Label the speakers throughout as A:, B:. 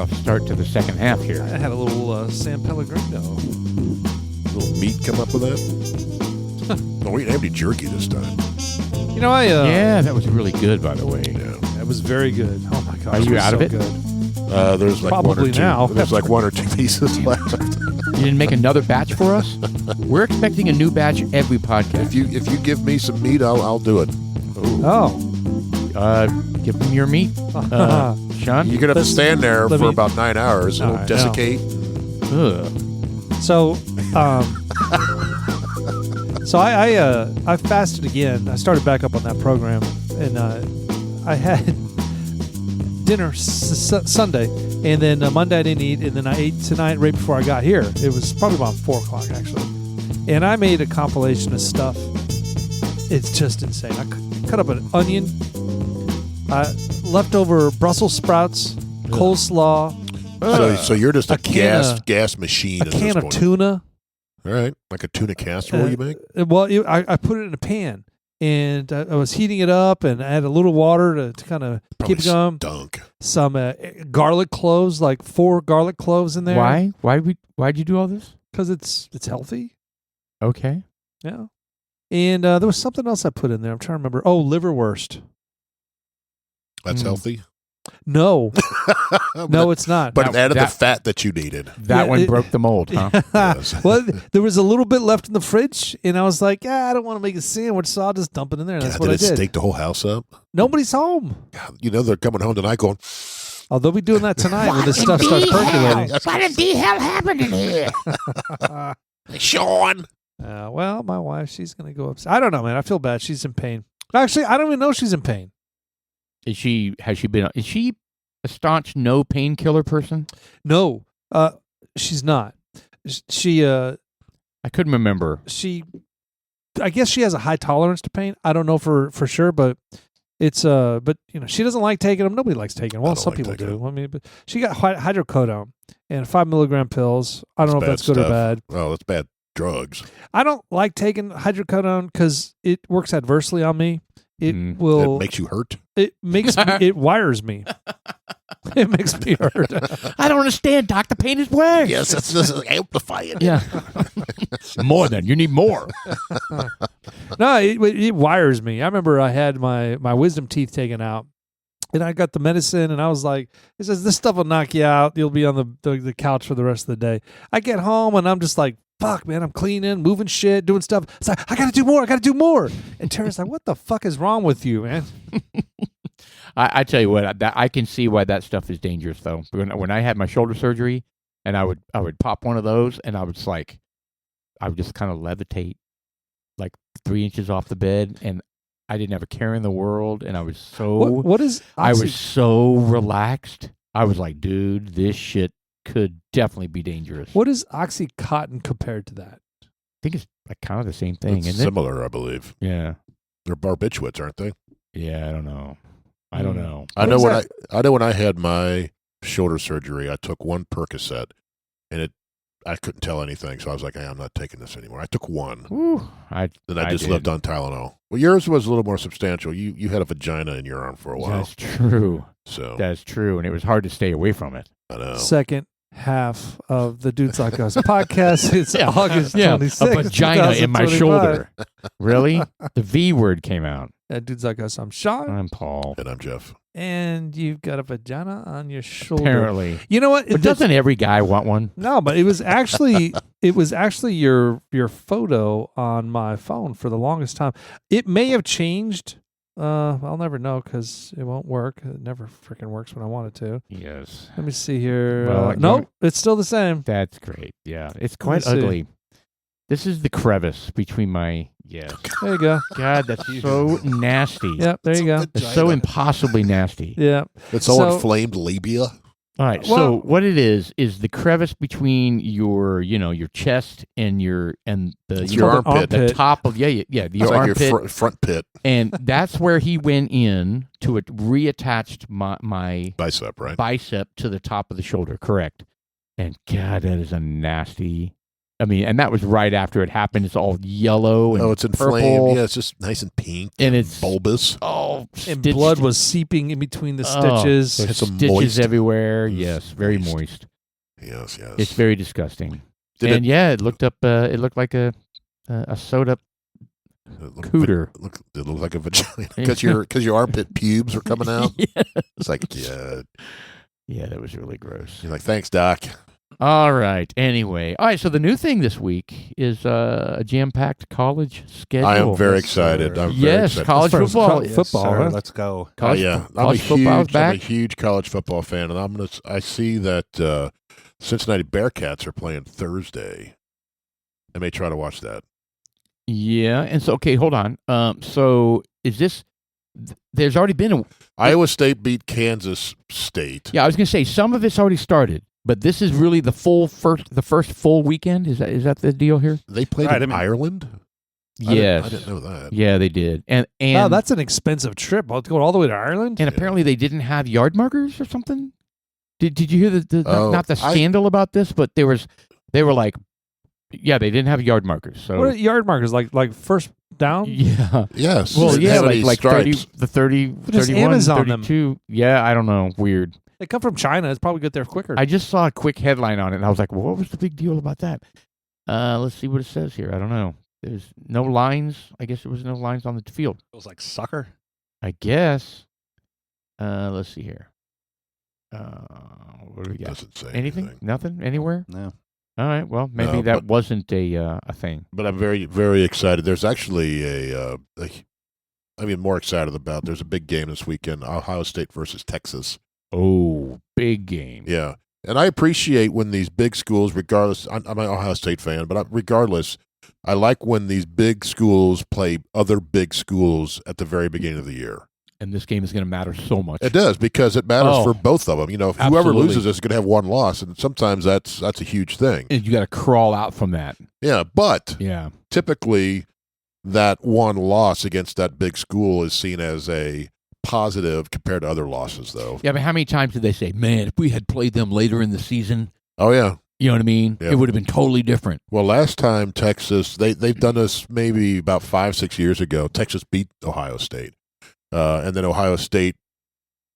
A: rough start to the second half here.
B: I had a little San Pellegrino.
C: A little meat come up with that. No, we didn't have any jerky this time.
B: You know,
A: yeah, that was really good, by the way.
C: Yeah.
B: It was very good. Oh my gosh.
A: Are you out of it?
B: Good.
C: There's like
B: Probably
C: one or two.
B: now.
C: There's like one or two pieces left.
A: You didn't make another batch for us? We're expecting a new batch every podcast.
C: If you give me some meat, I'll do it.
B: Oh.
A: Give them your meat, Sean.
C: You're gonna have to stand there for about 9 hours. It'll desiccate.
A: Ugh.
B: So, so I fasted again. I started back up on that program, and I had dinner Sunday, and then Monday I didn't eat, and then I ate tonight right before I got here. It was probably about 4 o'clock actually, and I made a compilation of stuff. It's just insane. I cut up an onion, leftover Brussels sprouts, coleslaw.
C: So you're just a gas machine.
B: A can of tuna.
C: All right, like a tuna casserole you make?
B: Well, I put it in a pan, and I was heating it up, and I had a little water to kind of keep it going.
C: Stunk.
B: Some garlic cloves, like 4 garlic cloves in there.
A: Why? Why'd you do all this?
B: Because it's healthy.
A: Okay.
B: Yeah. And there was something else I put in there. I'm trying to remember. Oh, liverwurst.
C: That's healthy?
B: No. No, it's not.
C: But it added the fat that you needed.
A: That one broke the mold, huh?
C: Yes.
B: Well, there was a little bit left in the fridge, and I was like, I don't want to make a sandwich, so I'll just dump it in there. And that's what I did.
C: Did it stake the whole house up?
B: Nobody's home.
C: God, they're coming home tonight going,
B: Oh, they'll be doing that tonight when this stuff starts percolating.
D: What the hell happened in here?
C: Sean.
B: Well, my wife, she's going to go upstairs. I don't know, man. I feel bad. She's in pain. Actually, I don't even know she's in pain.
A: Is she a staunch no painkiller person?
B: No, she's not. She
A: I couldn't remember.
B: I guess she has a high tolerance to pain. I don't know for sure, but it's but she doesn't like taking them. Nobody likes taking them. Well, some people do. I mean, but she got hydrocodone and 5 milligram pills. I don't know if that's good or bad.
C: Oh, that's bad drugs.
B: I don't like taking hydrocodone because it works adversely on me. It will.
C: It makes you hurt.
B: It makes me, it wires me. It makes me hurt.
A: I don't understand, Doc. The pain is worse.
C: Yes, that's amplifying.
A: Yeah. More than you need more.
B: No, it wires me. I remember I had my wisdom teeth taken out, and I got the medicine, and I was like, it says this stuff will knock you out. You'll be on the couch for the rest of the day. I get home, and I'm just like, fuck, man, I'm cleaning, moving shit, doing stuff. It's like, I got to do more. And Tara's like, what the fuck is wrong with you, man?
A: I tell you what, I can see why that stuff is dangerous, though. When I had my shoulder surgery, and I would pop one of those, and I would just kind of levitate like 3 inches off the bed, and I didn't have a care in the world, and I was so
B: what is
A: I was so relaxed. I was like, dude, this shit could definitely be dangerous.
B: What is Oxycontin compared to that?
A: I think it's like kind of the same thing,
C: It's
A: isn't
C: similar, I believe.
A: it? Yeah.
C: They're barbiturates, aren't they?
A: Yeah, I don't know. I don't know.
C: I know when I had my shoulder surgery, I took 1 Percocet, and I couldn't tell anything, so I was like, hey, I'm not taking this anymore. I took 1.
A: Ooh, I
C: just lived on Tylenol. Well, yours was a little more substantial. You had a vagina in your arm for a while.
A: That's true.
C: So
A: That's true, and it was hard to stay away from it.
C: I know.
B: Second half of the Dudes Like Us podcast. It's August 26th.
A: A vagina in my
B: 2025.
A: shoulder. Really? The V word came out.
B: Dudes Like Us. I'm Sean.
A: I'm Paul.
C: And I'm Jeff.
B: And you've got a vagina on your shoulder.
A: Apparently.
B: You know what?
A: But doesn't every guy want one?
B: No, but it was actually your photo on my phone for the longest time. It may have changed. I'll never know because it won't work. It never freaking works when I want it to.
A: Yes.
B: Let me see here.
A: Well,
B: nope, it's still the same.
A: That's great. Yeah. It's quite
B: Let me see.
A: ugly. This is the crevice between my... Yes.
B: There you go.
A: God, that's so nasty.
B: Yep, there you go.
A: It's so impossibly nasty.
B: Yeah.
C: It's all inflamed labia.
A: All right.
B: Well,
A: so what it is the crevice between your chest and your
C: armpit.
A: the top of your
C: It's like
A: armpit,
C: your front pit.
A: and that's where he went in to it, reattached my
C: Bicep, right?
A: bicep to the top of the shoulder. Correct. And God, that is a nasty I mean, and that was right after it happened. It's all yellow and
C: it's
A: purple.
C: inflamed. Yeah, it's just nice and pink
A: And it's
C: bulbous.
A: Oh,
B: And blood was seeping in between the stitches.
A: There's
C: It's a
A: stitches
C: moist.
A: everywhere.
C: It's
A: Yes, very
C: moist.
A: moist.
C: Yes.
A: It's very disgusting.
C: Did
A: It looked up. It looked like a sewed up cooter.
C: It looked like a vagina because your armpit pubes were coming out.
A: Yeah.
C: It's like, yeah.
A: Yeah, that was really gross.
C: You're like, thanks, Doc.
A: All right. Anyway, all right. So the new thing this week is a jam-packed college schedule.
C: I am very
E: Yes,
C: excited.
E: sir.
C: I'm very
A: Yes,
C: excited.
A: college
B: First
A: football.
B: Yes, football,
E: sir.
B: huh?
E: Let's go.
A: College,
C: yeah,
A: college football's
C: I'm
A: back.
C: a huge college football fan, and I see that Cincinnati Bearcats are playing Thursday. I may try to watch that.
A: Yeah, and so okay, hold on. So is this? There's already been a.
C: Iowa State beat Kansas State.
A: Yeah, I was going to say some of it's already started, but this is really the first full weekend. Is that the deal here?
C: They played
E: Right,
C: in
E: I mean-
C: Ireland?
A: Yes,
C: I didn't know that.
A: Yeah, they did, and
B: Wow, that's an expensive trip. I'll go all the way to Ireland.
A: and apparently they didn't have yard markers or something. Did you hear not the
C: I-
A: scandal about this, but they were like, yeah, they didn't have yard markers. So
B: What are yard markers like first down?
A: yeah,
C: Yes.
A: well,
C: Didn't
A: yeah,
C: have any
A: like 30,
C: stripes.
A: the 30,
B: Just
A: 31,
B: Amazon them.
A: 32. Yeah, I don't know, weird.
B: They come from China. It's probably get there quicker.
A: I just saw a quick headline on it, and I was like, well, what was the big deal about that? Let's see what it says here. I don't know. There's no lines. I guess there was no lines on the field.
E: It was like soccer.
A: I guess. Let's see here. What do we got?
C: Doesn't say
A: Anything? Nothing? Anywhere?
E: No.
A: All right. Well, maybe
C: No,
A: that
C: but-
A: wasn't a thing.
C: But I'm very, very excited. There's actually more excited about. There's a big game this weekend: Ohio State versus Texas.
A: Oh, big game.
C: Yeah, and I appreciate when these big schools, regardless. I'm an Ohio State fan, but regardless, I like when these big schools play other big schools at the very beginning of the year.
A: And this game is going to matter so much.
C: It does because it matters
A: Oh.
C: for both of them. You know, if whoever
A: Absolutely.
C: loses is going to have one loss, and sometimes that's a huge thing.
A: And you got to crawl out from that.
C: Yeah, but
A: Yeah.
C: typically that one loss against that big school is seen as a positive compared to other losses, though.
A: Yeah, but how many times did they say, man, if we had played them later in the season,
C: Oh yeah.
A: you know what I mean?
C: Yeah.
A: It would have been totally different.
C: Well, last time Texas, they've done this maybe about 5-6 years ago. Texas beat Ohio State, and then Ohio State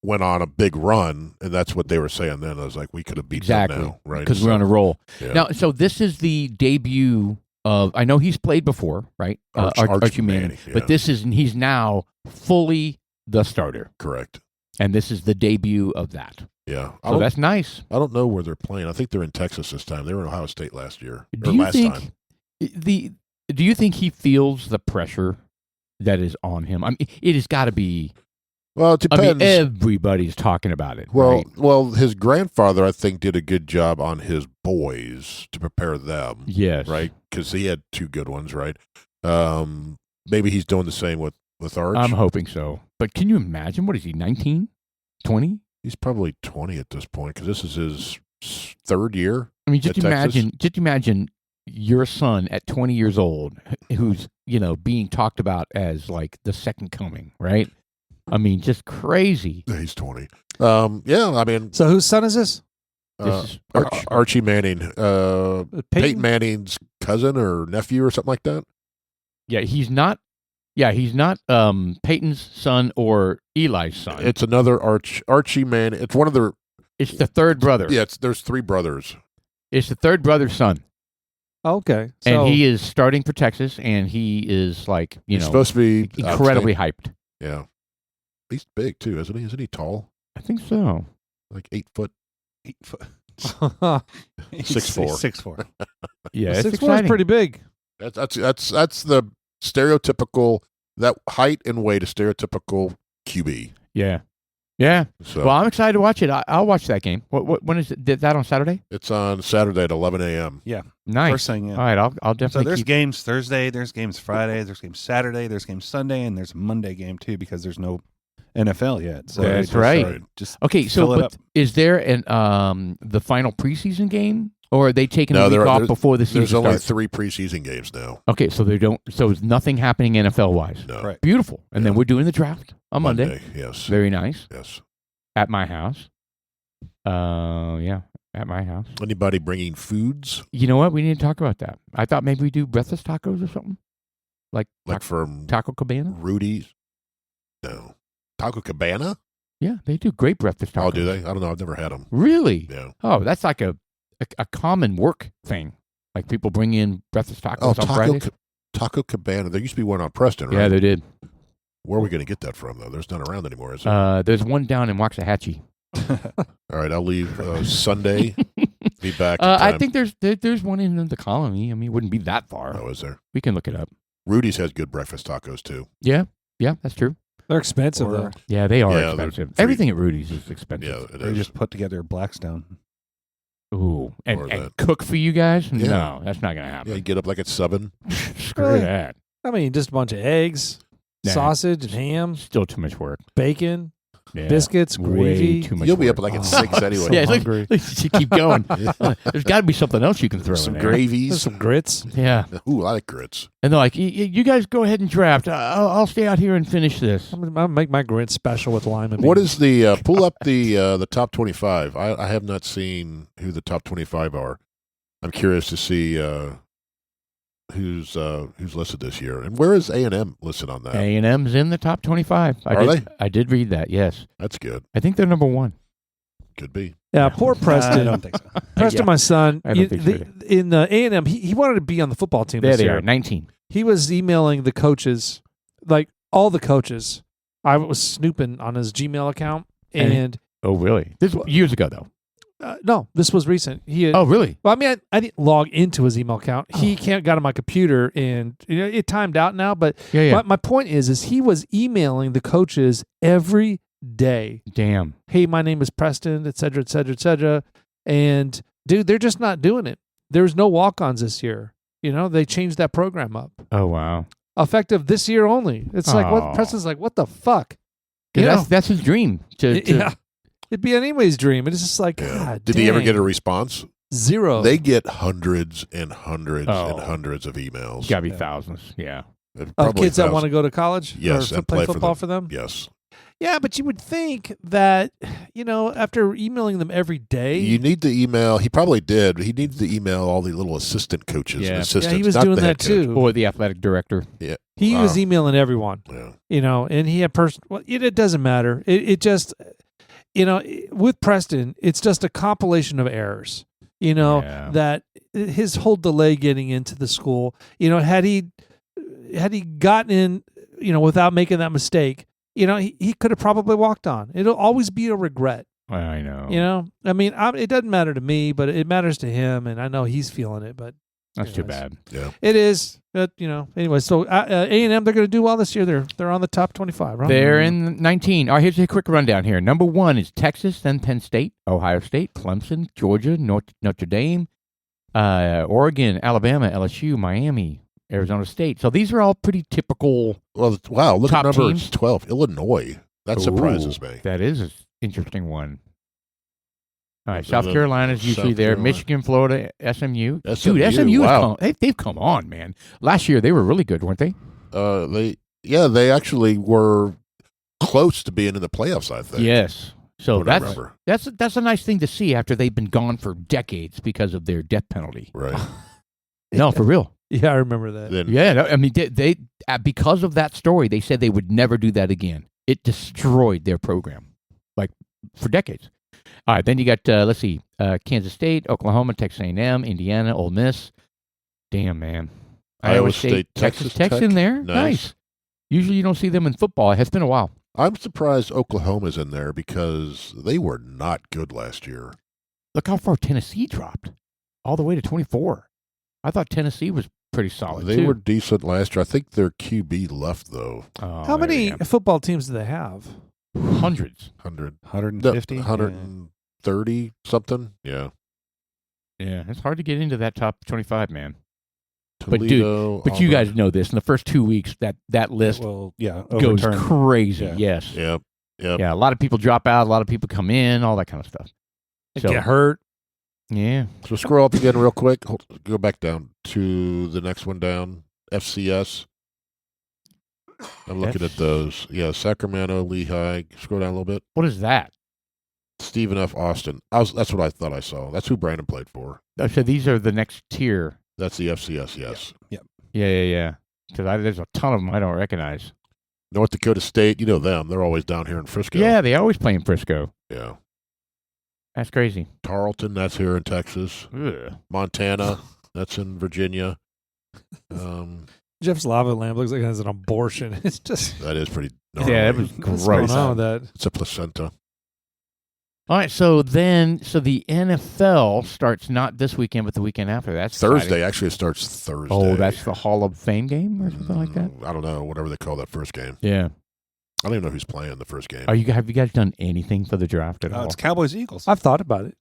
C: went on a big run, and that's what they were saying then. I was like, we could have beat
A: Exactly.
C: them now, right?
A: Because we're on a roll.
C: Yeah.
A: Now, so this is the debut of, I know he's played before, right? Archie Manning.
C: yeah.
A: But he's now fully the starter.
C: Correct.
A: And this is the debut of that.
C: Yeah.
A: So that's nice.
C: I don't know where they're playing. I think they're in Texas this time. They were in Ohio State last year.
A: Do
C: or
A: you
C: last
A: think
C: time.
A: do you think he feels the pressure that is on him? I mean, it has got to be.
C: Well, it
A: I
C: depends.
A: mean, everybody's talking about it.
C: Well,
A: right?
C: well, his grandfather, I think, did a good job on his boys to prepare them,
A: Yes.
C: right? Because he had 2 good ones, right? Maybe he's doing the same with Arch.
A: I'm hoping so. But can you imagine? What is he, 19? 20?
C: He's probably 20 at this point because this is his 3rd year.
A: I mean, just
C: At Texas?
A: imagine your son at 20 years old who's, being talked about as like the second coming, right? I mean, just crazy.
C: He's 20. Yeah, I mean,
B: So whose son is this?
A: This is
C: Archie Manning, Peyton Manning's cousin or nephew or something like that.
A: Yeah, he's not Peyton's son or Eli's son.
C: It's another Archie Manning. It's one of their.
A: It's the third brother.
C: Yeah, there's 3 brothers.
A: It's the third brother's son.
B: Okay. So
A: And he is starting for Texas, and he is like,
C: He's supposed to be
A: incredibly hyped.
C: Yeah, he's big too, isn't he? Isn't he tall?
A: I think so.
C: Like 8 foot.
E: 8 foot.
C: 6'4".
E: 6'4".
A: Yeah, it's
B: 6'4" is
A: exciting.
B: pretty big.
C: That's the stereotypical, that height and weight is stereotypical QB.
A: Yeah. Yeah.
C: So
A: Well, I'm excited to watch it. I'll watch that game. When is it? Did that on Saturday?
C: it's on Saturday at 11 a.m.
A: Nice.
E: First thing, yeah.
A: All right, I'll
E: So
A: definitely
E: there's
A: keep.
E: games Thursday, there's games Friday, there's games Saturday, there's games Sunday, and there's a Monday game too because there's no NFL yet. So
A: That's
E: just,
A: right.
E: Just
A: Okay, so
E: fill it
A: but
E: up.
A: is there the final preseason game, or are they taking
C: No,
A: a week off
C: there's-
A: before the season
C: There's only
A: starts?
C: 3 preseason games now.
A: Okay, so they don't. So is nothing happening NFL wise.
C: No.
E: Right.
A: Beautiful. And then
C: Yeah.
A: we're doing the draft on Monday.
C: Yes.
A: Very nice
C: Yes.
A: at my house. Yeah. at my house.
C: Anybody bringing foods
A: You know what? We need to talk about that. I thought maybe we do breakfast tacos or something, like
C: from
A: Taco Cabana.
C: Rudy's? No. Taco Cabana?
A: Yeah, they do great breakfast tacos.
C: Oh, do they? I don't know. I've never had them.
A: Really?
C: Yeah.
A: Oh, that's like a common work thing. Like people bring in breakfast tacos
C: Oh,
A: on Fridays.
C: Taco Cabana. There used to be one on Preston, right?
A: Yeah, they did.
C: Where are we going to get that from, though? There's none around anymore, is there?
A: There's one down in Waxahachie.
C: All right, I'll leave Sunday. Be back. In
A: I
C: time.
A: think there's one in the colony. I mean, it wouldn't be that far.
C: Oh, is there?
A: We can look it up.
C: Rudy's has good breakfast tacos, too.
A: Yeah, that's true.
B: They're expensive,
E: Or-
B: though.
A: Yeah, they are
C: Yeah, they're
A: expensive.
C: pretty-
A: Everything at Rudy's is expensive.
C: Yeah, it
E: They
C: is.
E: just put together Blackstone.
A: Ooh, and
C: Or that.
A: cook for you guys?
C: Yeah.
A: No, that's not gonna
C: Yeah,
A: happen.
C: you get up like at 7.
A: Screw
B: Really?
A: that.
B: I mean, just a bunch of eggs,
A: Nah.
B: sausage and ham,
A: Still too much work.
B: bacon,
A: Yeah.
B: biscuits,
A: Way
B: gravy.
A: too much.
C: You'll be
A: work.
C: up like at
B: Oh.
C: 6 anyway.
A: Yeah,
B: I'm
A: look,
B: hungry.
A: you keep going.
C: Yeah.
A: There's got to be something else you can throw
C: Some
A: in there.
B: There's
C: gravies.
B: some grits.
A: Yeah,
C: Ooh, I like grits.
A: and they're like, you guys go ahead and draft. I'll stay out here and finish this.
B: I'm gonna make my grits special with lime and
C: What
B: beans.
C: is the pull up the top 25? I have not seen who the top 25 are. I'm curious to see who's listed this year, and where is A&M listed on that?
A: A&M's in the top 25. I did read that. Yes,
C: That's good.
A: I think they're number one.
C: Could be.
B: Yeah, poor
E: I
B: Preston.
E: don't think so.
B: Preston,
A: Yeah.
B: my son,
A: I don't think so
B: in A&M, he wanted to be on the football team
A: There
B: this
A: they
B: year.
A: are, 19.
B: He was emailing the coaches, like all the coaches. I was snooping on his Gmail account, and
A: Oh, really? This was years ago, though.
B: no, this was recent. He had,
A: Oh, really?
B: well, I mean, I didn't log into his email account. He
A: Oh.
B: got on my computer, and it timed out now. But
A: Yeah.
B: my point is he was emailing the coaches every day.
A: Damn.
B: Hey, my name is Preston, et cetera, et cetera, et cetera. And dude, they're just not doing it. There's no walk-ons this year. They changed that program up.
A: Oh, wow.
B: Effective this year only. It's like what
A: Aw.
B: Preston's like, what the fuck?
A: 'Cause
B: You know?
A: that's his dream.
B: Yeah. It'd be anybody's dream. It's just like,
C: Yeah.
B: God
C: Did he ever
B: dang.
C: get a response?
B: Zero?
C: They get hundreds and hundreds
A: Oh.
C: and hundreds of emails.
A: Got to be
B: Yeah.
A: thousands. Yeah.
C: Probably
B: of kids that
C: thousands.
B: want to go to college?
C: Yes,
B: or
C: and
B: play
C: play for
B: football
C: them.
B: for them?
C: Yes.
B: Yeah, but you would think that, after emailing them every day.
C: You need the email. He probably did. He needs to email all the little assistant coaches
A: Yeah.
C: and
A: Yeah,
C: assistants.
B: yeah, he was
C: not
B: doing
C: the head
B: that
C: coach.
B: too.
A: Or the athletic director.
B: He
C: Wow.
B: was emailing everyone.
C: Yeah.
B: And he had well, it doesn't matter. It just, with Preston, it's just a compilation of errors.
A: Yeah.
B: That his whole delay getting into the school. Had he gotten in, without making that mistake, he could have probably walked on. It'll always be a regret.
A: I know.
B: I mean, it doesn't matter to me, but it matters to him, and I know he's feeling it. But
A: That's too
B: Anyways.
A: bad.
C: Yeah.
B: it is. But anyway. So A&M, they're going to do well this year. They're on the top 25, right?
A: They're in 19. All right, here's a quick rundown here. Number 1 is Texas, then Penn State, Ohio State, Clemson, Georgia, Notre Dame, Oregon, Alabama, LSU, Miami, Arizona State. So these are all pretty typical.
C: Well, wow. Look
A: Top
C: at number
A: teams?
C: 12, Illinois. That surprises
A: Ooh,
C: me.
A: That is an interesting one. All right,
C: So
A: South
C: the-
A: Carolina's usually
C: South
A: there.
C: Carolina.
A: Michigan, Florida, SMU. Dude,
C: SMU,
A: SMU
C: wow.
A: they've come on, man. Last year they were really good, weren't they?
C: They actually were close to being in the playoffs, I think.
A: Yes. So
C: What I
A: that's
C: remember.
A: that's a nice thing to see after they've been gone for decades because of their death penalty.
C: Right.
A: No, for real.
B: Yeah, I remember that.
C: Then
A: Yeah, no, I mean they because of that story, they said they would never do that again. It destroyed their program, like for decades. All right, then you got let's see, Kansas State, Oklahoma, Texas A&M, Indiana, Ole Miss. Damn, man.
C: Iowa State,
A: Texas
C: Texas
A: Tech's in
C: Tech.
A: there.
C: Nice.
A: Usually you don't see them in football. It has been a while.
C: I'm surprised Oklahoma's in there because they were not good last year.
A: Look how far Tennessee dropped, all the way to 24. I thought Tennessee was pretty solid.
C: They
A: too.
C: were decent last year. I think their QB left though.
A: Oh,
B: How
A: there
B: many
A: you go.
B: football teams do they have?
A: Hundreds.
C: 100,
E: 150?
C: 130 something. Yeah.
A: Yeah, it's hard to get into that top 25, man. But dude,
C: Toledo.
A: But you
C: Auburn.
A: guys know this. In the first 2 weeks, that list
E: Well, yeah,
A: goes
E: overturn.
A: crazy.
E: Yeah.
A: Yes.
C: Yep. Yep.
A: Yeah, a lot of people drop out. A lot of people come in. All that kind of stuff.
B: They
A: So,
B: get hurt.
A: yeah.
C: So scroll up again real quick. Go back down to the next one down. FCS. I'm looking at those. Yeah, Sacramento, Lehigh. Scroll down a little bit.
A: What is that?
C: Stephen F. Austin. That's what I thought I saw. That's who Brandon played for.
A: So these are the next tier.
C: That's the FCS, yes.
A: Yeah. Because there's a ton of them I don't recognize.
C: North Dakota State, you know them. They're always down here in Frisco.
A: Yeah, they always play in Frisco.
C: Yeah.
A: That's crazy.
C: Tarleton, that's here in Texas.
A: Ugh.
C: Montana, that's in Virginia.
B: Jeff's lava lamp looks like it has an abortion. It's just
C: That is pretty gnarly.
A: Yeah, that was
B: what's going
A: gross.
B: on with that?
C: It's a placenta.
A: All right, so the NFL starts not this weekend, but the weekend after. That's
C: Thursday.
A: exciting.
C: Actually, it starts Thursday.
A: Oh, that's the Hall of Fame game or something like that?
C: I don't know. Whatever they call that first game.
A: Yeah.
C: I don't even know who's playing the first game.
A: Have you guys done anything for the draft at all?
E: It's Cowboys Eagles.
B: I've thought about it.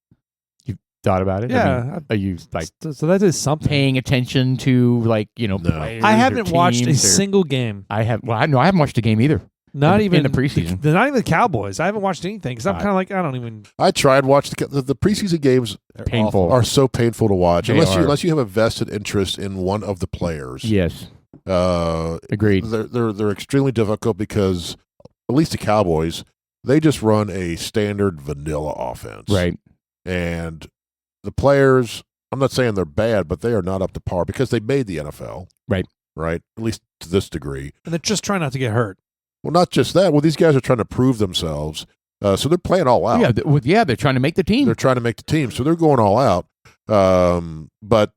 A: Thought about it?
B: Yeah.
A: I mean, are you like
B: So that is something.
A: paying attention to
C: No.
A: players
B: I
A: or
B: haven't watched a
A: teams or-
B: single game.
A: I have. Well, I haven't watched a game either.
B: Not
A: in
B: even
A: the preseason.
B: Not even the Cowboys. I haven't watched anything because I'm
A: I-
B: kind of like I don't even.
C: I tried watching the preseason games
E: They're
A: Painful.
E: awful.
C: are so painful to watch
A: They are.
C: unless you have a vested interest in one of the players.
A: Yes,
C: Uh,
A: agreed.
C: they're extremely difficult because at least the Cowboys, they just run a standard vanilla offense.
A: Right.
C: And the players, I'm not saying they're bad, but they are not up to par because they made the NFL.
A: Right.
C: Right. At least to this degree.
B: And they're just trying not to get hurt.
C: Well, not just that. Well, these guys are trying to prove themselves. So they're playing all out.
A: Yeah, they're trying to make the team.
C: They're trying to make the team. So they're going all out. But,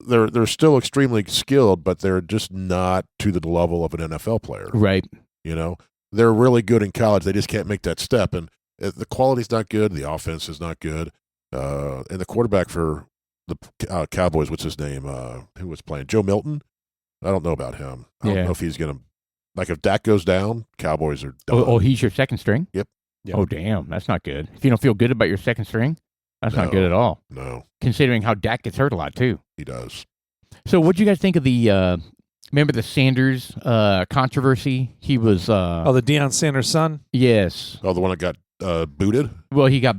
C: they're still extremely skilled, but they're just not to the level of an NFL player.
A: Right.
C: They're really good in college. They just can't make that step. And the quality's not good. The offense is not good. And the quarterback for the Cowboys, what's his name? Who was playing? Joe Milton? I don't know about him. I don't know if he's going to, like if Dak goes down, Cowboys are done.
A: Oh, he's your second string?
C: Yep.
A: Oh, damn. That's not good. If you don't feel good about your second string, that's not good at all.
C: No,
A: Considering how Dak gets hurt a lot, too.
C: he does.
A: So what do you guys think of the, remember the Sanders controversy? He was,
B: the Deion Sanders' son.
A: yes.
C: Oh, the one that got booted?
A: Well, he got,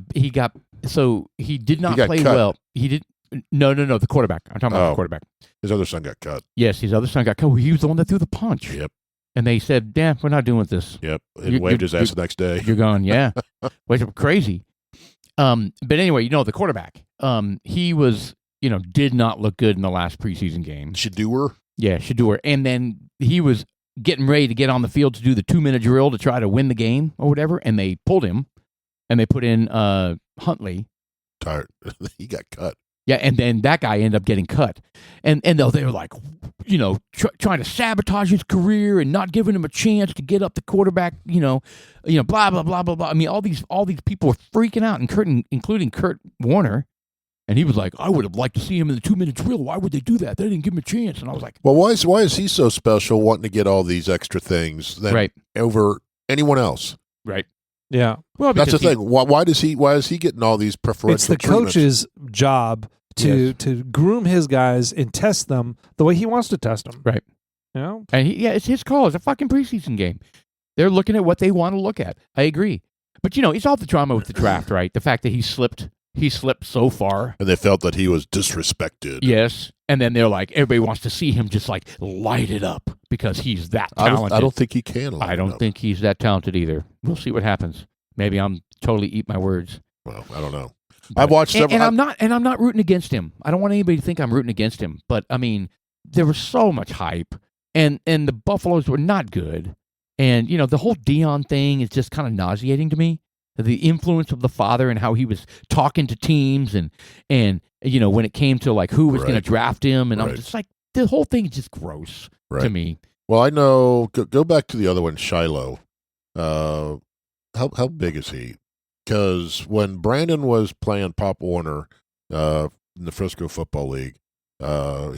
A: so he did not
C: got
A: play
C: cut.
A: well. He did, no, the quarterback. I'm talking about the quarterback.
C: His other son got cut.
A: Yes, his other son got cut. He was the one that threw the punch.
C: Yep.
A: And they said, "Damn, we're not doing this.
C: Yep. And waved his ass the next day.
A: You're gone." Yeah, which is crazy. But anyway, the quarterback. He was, did not look good in the last preseason game.
C: Shador?
A: Yeah, Shador. And then he was getting ready to get on the field to do the 2-minute drill to try to win the game or whatever, and they pulled him, and they put in Huntley.
C: Tired. He got cut.
A: Yeah, and then that guy ended up getting cut, and they were like, trying to sabotage his career and not giving him a chance to get up the quarterback, blah blah blah blah blah. I mean, all these people were freaking out, including Kurt Warner, and he was like, "I would have liked to see him in the 2-minute drill. Why would they do that? They didn't give him a chance." And I was like,
C: Well, why is he so special wanting to get all these extra things over anyone else?
A: Right.
B: Yeah.
A: Well,
C: That's the thing. Why is he getting all these preferential
B: It's the
C: treatments?
B: coach's job to groom his guys and test them the way he wants to test them.
A: Right.
B: And
A: it's his call. It's a fucking preseason game. They're looking at what they want to look at. I agree. But it's all the drama with the draft, right? The fact that he slipped so far.
C: And they felt that he was disrespected.
A: Yes. And then they're like, everybody wants to see him just like light it up because he's that talented.
C: I don't think he can.
A: I don't think he's that talented either. We'll see what happens. Maybe I'm totally eat my words.
C: Well, I don't know. I've watched several.
A: And I'm not rooting against him. I don't want anybody to think I'm rooting against him. But I mean, there was so much hype, and the Buffaloes were not good. And the whole Deion thing is just kind of nauseating to me. The influence of the father and how he was talking to teams, and when it came to like who was going to draft him, and I was just like, the whole thing is just gross to me.
C: Well, I know. Go back to the other one, Shiloh. How big is he? Because when Brandon was playing Pop Warner in the Frisco Football League,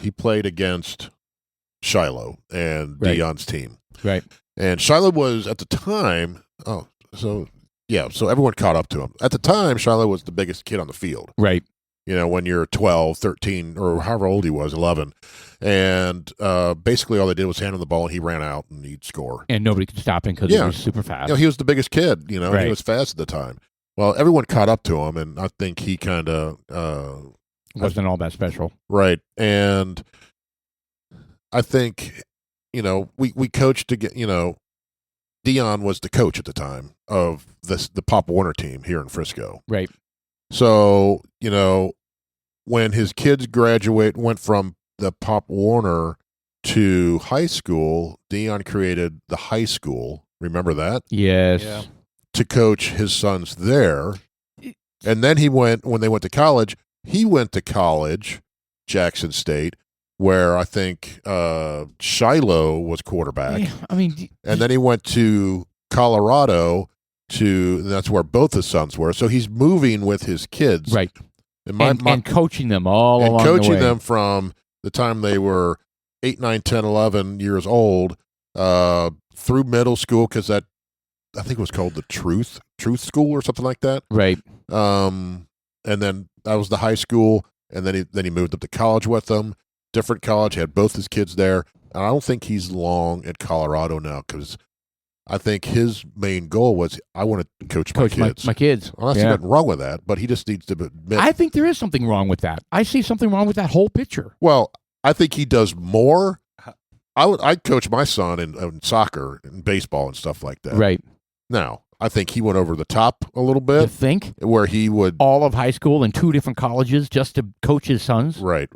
C: he played against Shiloh and Deion's team.
A: Right.
C: And Shiloh was at the time. So everyone caught up to him. At the time, Shiloh was the biggest kid on the field.
A: Right.
C: When you're 12, 13, or however old he was, 11. And basically all they did was hand him the ball, and he ran out, and he'd score.
A: And nobody could stop him because he was super fast.
C: He was the biggest kid, he was fast at the time. Well, everyone caught up to him, and I think he kind of
A: wasn't all that special.
C: Right. And I think, we coached to get, Dion was the coach at the time of the Pop Warner team here in Frisco.
A: Right.
C: So, when his kids went from the Pop Warner to high school, Dion created the high school. Remember that?
A: Yes.
E: Yeah.
C: To coach his sons there. And then when they went to college, Jackson State, where I think Shiloh was quarterback.
A: Yeah, I mean,
C: And then he went to Colorado that's where both his sons were. So he's moving with his kids.
A: right.
C: And,
A: And coaching them all
C: and
A: along
C: coaching
A: the way.
C: them from the time they were 8, 9, 10, 11 years old through middle school, because I think it was called the Truth School or something like that.
A: Right.
C: And then that was the high school, and then he moved up to college with them. Different college, had both his kids there. And I don't think he's long at Colorado now, because I think his main goal was, I want to coach my kids.
A: My kids.
C: Well, that's nothing wrong with that, but he just needs to admit.
A: I think there is something wrong with that. I see something wrong with that whole picture.
C: Well, I think he does more. I'd coach my son in soccer and baseball and stuff like that.
A: Right.
C: Now, I think he went over the top a little
A: You
C: bit,
A: think?
C: where he would.
A: All of high school and 2 different colleges just to coach his sons?
C: Right.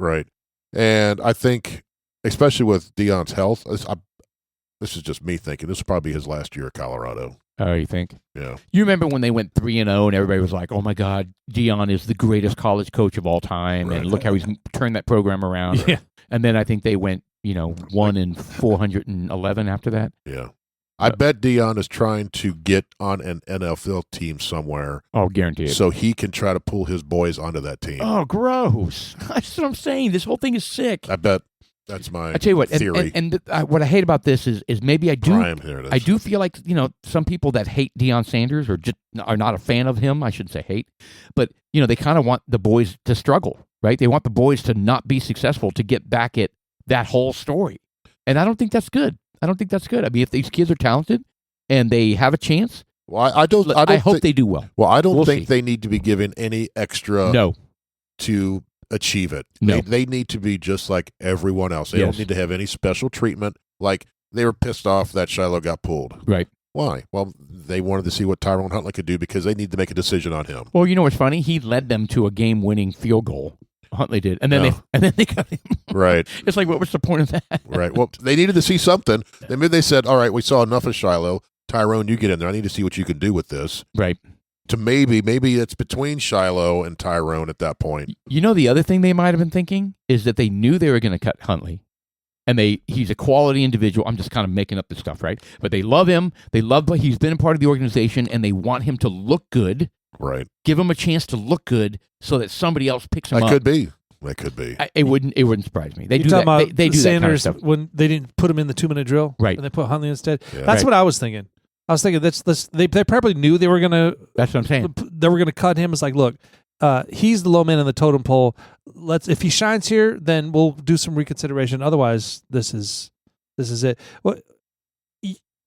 C: And I think, especially with Dion's health, this is just me thinking, this will probably be his last year at Colorado.
A: Oh, you think?
C: Yeah.
A: You remember when they went 3-0 and everybody was like, "Oh my God, Dion is the greatest college coach of all time,"
C: Right.
A: and look how he's turned that program around.
B: Yeah.
A: And then I think they went, 1-411 after that.
C: Yeah. I bet Dion is trying to get on an NFL team somewhere,
A: Oh, guaranteed.
C: so he can try to pull his boys onto that team.
A: Oh, gross! That's what I'm saying. This whole thing is sick.
C: I bet that's my
A: I tell you what,
C: theory.
A: and what I hate about this is maybe I do.
C: Brian, there it is.
A: I do feel like some people that hate Deion Sanders or just are not a fan of him. I shouldn't say hate, but they kind of want the boys to struggle, right? They want the boys to not be successful to get back at that whole story, and I don't think that's good. I mean, if these kids are talented and they have a chance,
C: Well, I don't.
A: I hope they do well.
C: Well, I don't
A: We'll
C: think
A: see.
C: they need to be given any extra
A: No,
C: to achieve it.
A: No.
C: They need to be just like everyone else. They
A: Yes.
C: don't need to have any special treatment. Like, they were pissed off that Shiloh got pulled.
A: right.
C: Why? Well, they wanted to see what Tyrone Huntley could do because they need to make a decision on him.
A: Well, you know what's funny? He led them to a game-winning field goal. Huntley did, and then they got him.
C: Right.
A: It's like, what was the point of that?
C: Right. Well, they needed to see something. Maybe they said, all right, we saw enough of Shiloh. Tyrone, you get in there. I need to see what you can do with this.
A: Right.
C: To maybe it's between Shiloh and Tyrone at that point.
A: The other thing they might have been thinking is that they knew they were going to cut Huntley, and he's a quality individual. I'm just kind of making up this stuff, right? But they love him. He's been a part of the organization, and they want him to look good.
C: Right.
A: Give him a chance to look good so that somebody else picks him
C: That
A: up.
C: could be.
A: It wouldn't surprise me. They
B: You're
A: do
B: talking
A: that.
B: about
A: They do
B: Sanders
A: that kind of stuff.
B: when they didn't put him in the 2-minute drill,
A: Right.
B: And they put Huntley instead.
C: Yeah.
B: That's
A: Right.
B: what I was thinking. I was thinking they probably knew they were gonna
A: That's what I'm saying.
B: cut him. It's like, look, he's the low man on the totem pole. If he shines here, then we'll do some reconsideration. Otherwise, this is it. What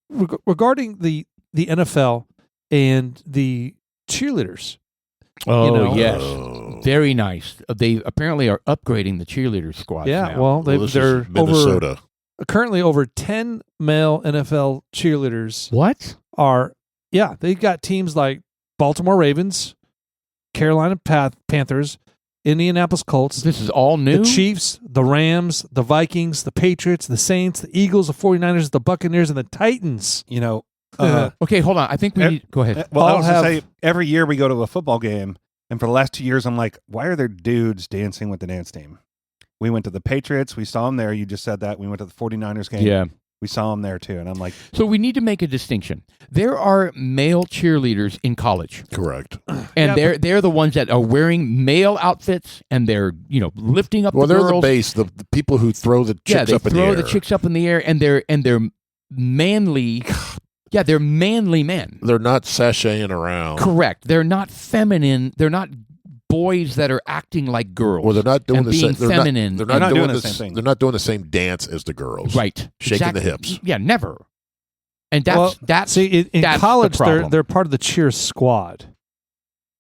B: regarding the NFL and the cheerleaders?
A: Oh, yes.
C: Oh.
A: Very nice. They apparently are upgrading the cheerleader squad.
B: Yeah,
A: now.
B: well,
C: Well, this
B: they're
C: is Minnesota.
B: currently over 10 male NFL cheerleaders
A: What?
B: they got teams like Baltimore Ravens, Carolina Panthers, Indianapolis Colts,
A: This is all new?
B: the Chiefs, the Rams, the Vikings, the Patriots, the Saints, the Eagles, the 49ers, the Buccaneers, and the Titans.
A: Okay, hold on. I think we need... Go ahead.
E: Well, I
B: All
E: was going
B: have-
E: to say, every year we go to a football game, and for the last 2 years, I'm like, why are there dudes dancing with the dance team? We went to the Patriots. We saw them there. You just said that. We went to the 49ers game.
A: Yeah.
E: We saw them there, too. And I'm like,
A: So we need to make a distinction. There are male cheerleaders in college,
C: Correct.
A: and they're the ones that are wearing male outfits, and they're lifting up
C: Well,
A: the
C: they're
A: girls.
C: the base, the people who throw the chicks
A: they
C: up in the
A: throw
C: air.
A: the chicks up in the air, and they're manly. Yeah, they're manly men.
C: They're not sashaying around.
A: Correct. They're not feminine. They're not boys that are acting like girls.
C: Well, they're not doing
A: and
C: the
A: being
C: same.
A: feminine.
C: They're not doing
E: the
C: the
E: same thing.
C: They're not doing the same dance as the girls.
A: Right.
C: Shaking
A: Exactly.
C: the hips.
A: Yeah, never. And that's
B: Well,
A: that's
B: See, in
A: that's the
B: college,
A: problem.
B: they're part of the cheer squad.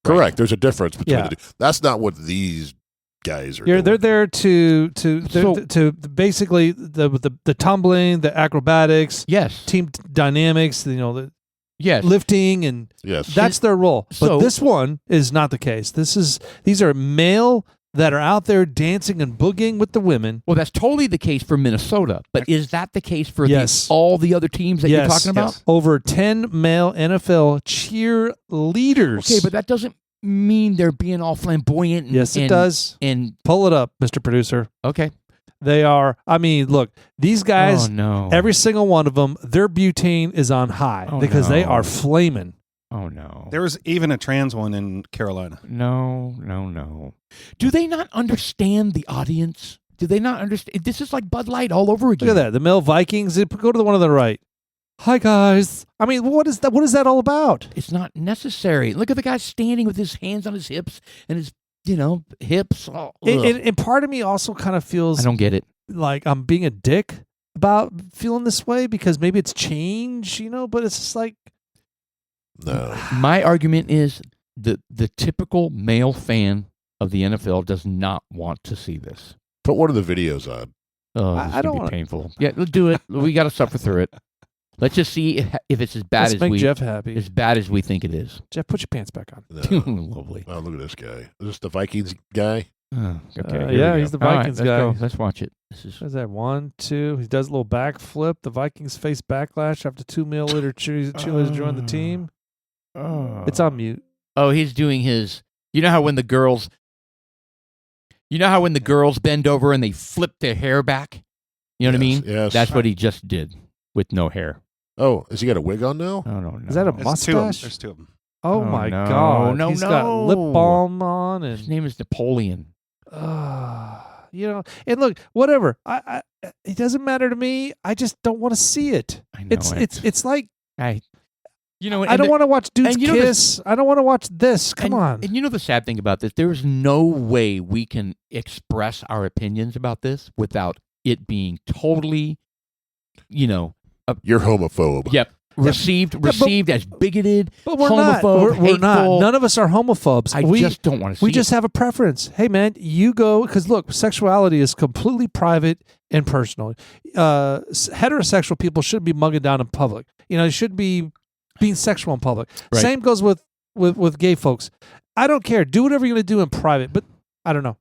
C: Correct. There's a difference between
B: Yeah.
C: the two. That's not what these guys are.
B: They're
C: doing.
B: there to basically the tumbling, the acrobatics,
A: Yes.
B: team dynamics, the
A: Yes.
B: lifting, and
C: Yes.
B: that's their role. But
A: So-
B: this one is not the case. These are male that are out there dancing and boogieing with the women.
A: Well, that's totally the case for Minnesota, but is that the case for
B: Yes.
A: all the other teams that you're
B: Yes.
A: talking about?
E: Yes.
B: Over 10 male NFL cheerleaders.
A: Okay, but that doesn't mean they're being all flamboyant. And,
B: yes, it
A: and-
B: does.
A: And
B: Pull it up, Mr. Producer.
A: okay.
B: They are. I mean, look, these guys.
A: Oh no.
B: Every single one of them, their butane is on high
A: Oh,
B: because they
A: no.
B: are flaming.
A: Oh no.
E: There was even a trans one in Carolina.
A: No. Do they not understand the audience? Do they not understand? This is like Bud Light all over again.
B: Look at that. The male Vikings. Go to the one on the right. Hi, guys. I mean, what is that? What is that all about?
A: It's not necessary. Look at the guy standing with his hands on his hips and his, hips. Oh,
B: And part of me also kind of
A: I
B: feels
A: don't get it.
B: like I'm being a dick about feeling this way because maybe it's change, but it's just like,
C: No.
A: My argument is the typical male fan of the NFL does not want to see this.
C: Put one of the videos on.
A: Oh,
B: I
A: this
B: don't
A: don't be
B: wanna-
A: painful. Yeah, let's do it. We got to suffer through it. Let's just see if it's as bad
B: let's
A: as
B: make
A: we
B: Jeff happy.
A: think it is.
B: Jeff, put your pants back on.
C: No.
A: Lovely.
C: Oh, look at this guy. Is this the Vikings guy?
A: Oh, okay.
B: Uh,
A: here
B: yeah,
A: we
B: he's
A: go.
B: the
A: All right,
B: Vikings
A: let's
B: guy.
A: go. Let's watch it. This is
B: What is that? 1, 2. He does a little backflip. The Vikings face backlash after 2 milliliter cheerleaders join the team. It's on mute.
A: Oh, he's doing his. You know how when the girls bend over and they flip their hair back? You know what I
C: Yes,
A: mean?
C: Yes.
A: That's what he just did with no hair.
C: Oh, has he got a wig on now?
A: I don't know.
B: Is that a
E: There's two of 'em.
B: mustache?
E: There's two of them.
B: Oh,
A: Oh,
B: my
A: no,
B: God.
A: no,
B: He's got lip
A: no.
B: balm on
A: His
B: and
A: name is Napoleon.
B: and look, whatever. I it doesn't matter to me. I just don't want to see it.
A: I know.
B: It's like
A: I
B: don't want to watch dudes
A: and you know the-
B: kiss. I don't want to watch this. Come on.
A: And you know the sad thing about this? There is no way we can express our opinions about this without it being totally,
C: You're homophobe.
A: yep, received as bigoted.
B: But we're not.
A: homophobe,
B: We're not.
A: hateful.
B: None of us are homophobes.
A: I
B: we
A: just don't want to see
B: we just have a preference. Hey, man, you go because look, sexuality is completely private and personal. Heterosexual people shouldn't be mugging down in public. You should be being sexual in public.
A: Right.
B: Same goes with gay folks. I don't care. Do whatever you're going to do in private. But I don't know.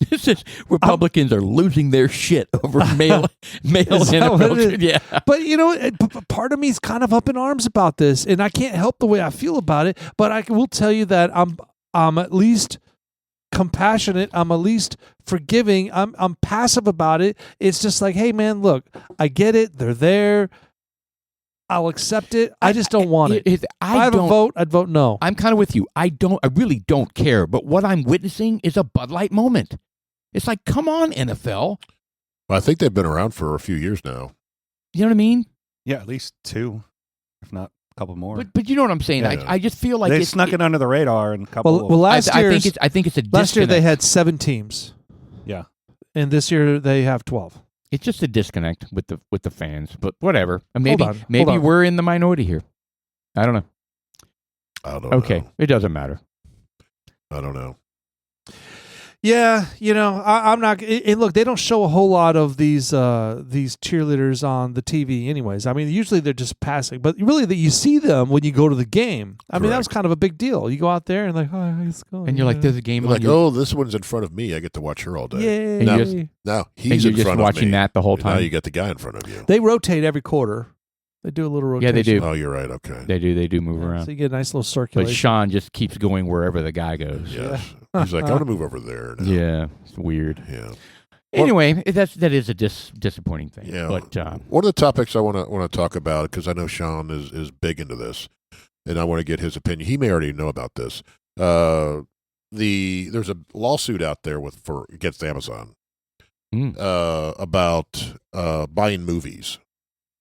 A: This is Republicans are losing their shit over male
B: Is that what it
A: NFL.
B: is?
A: Yeah.
B: But part of me is kind of up in arms about this, and I can't help the way I feel about it. But I will tell you that I'm at least compassionate. I'm at least forgiving. I'm passive about it. It's just like, hey, man, look, I get it. They're there. I'll accept it. I just don't want it. If I have a vote, I'd vote no.
A: I'm kind of with you. I really don't care. But what I'm witnessing is a Bud Light moment. It's like, come on, NFL.
C: Well, I think they've been around for a few years now.
A: You know what I mean?
E: Yeah, at least 2, if not a couple more.
A: But you know what I'm saying?
C: Yeah.
A: I just feel like
E: they snuck it under the radar and a couple.
B: Well, last
A: I
B: year,
A: think it's a
B: last year they
A: disconnect.
B: had 7 teams,
E: yeah.
B: and this year they have 12.
A: It's just a disconnect with the fans. But whatever.
B: Hold on.
A: Maybe we're in the minority here. I don't know.
C: I don't
A: Okay,
C: know.
A: it doesn't matter.
C: I don't know.
B: Yeah, I'm not. And look, they don't show a whole lot of these cheerleaders on the TV, anyways. I mean, usually they're just passing, but really, that you see them when you go to the game. I mean, that was
C: Correct.
B: kind of a big deal. You go out there and like, oh, it's going.
A: And you're like, there's a game
C: You're
A: on
C: like,
A: you.
C: oh, this one's in front of me. I get to watch her all day.
B: Yay!
A: And you just-
C: Now he's
A: and you're
C: in
A: just
C: front
A: watching
C: of me.
A: that the whole
C: And now
A: time.
C: you got the guy in front of you.
B: They rotate every quarter. They do a little rotation.
A: Yeah, they do.
C: Oh, you're right. Okay.
A: They do move around.
B: So you get a nice little
A: But
B: circulation.
A: Sean just keeps going wherever the guy goes.
C: Yes. He's like, I want to move over there. Now.
A: Yeah, it's weird.
C: Yeah.
A: Anyway, that is a disappointing thing.
C: Yeah.
A: But
C: One of the topics I want to talk about, because I know Sean is big into this, and I want to get his opinion. He may already know about this. There's a lawsuit out there against Amazon about buying movies.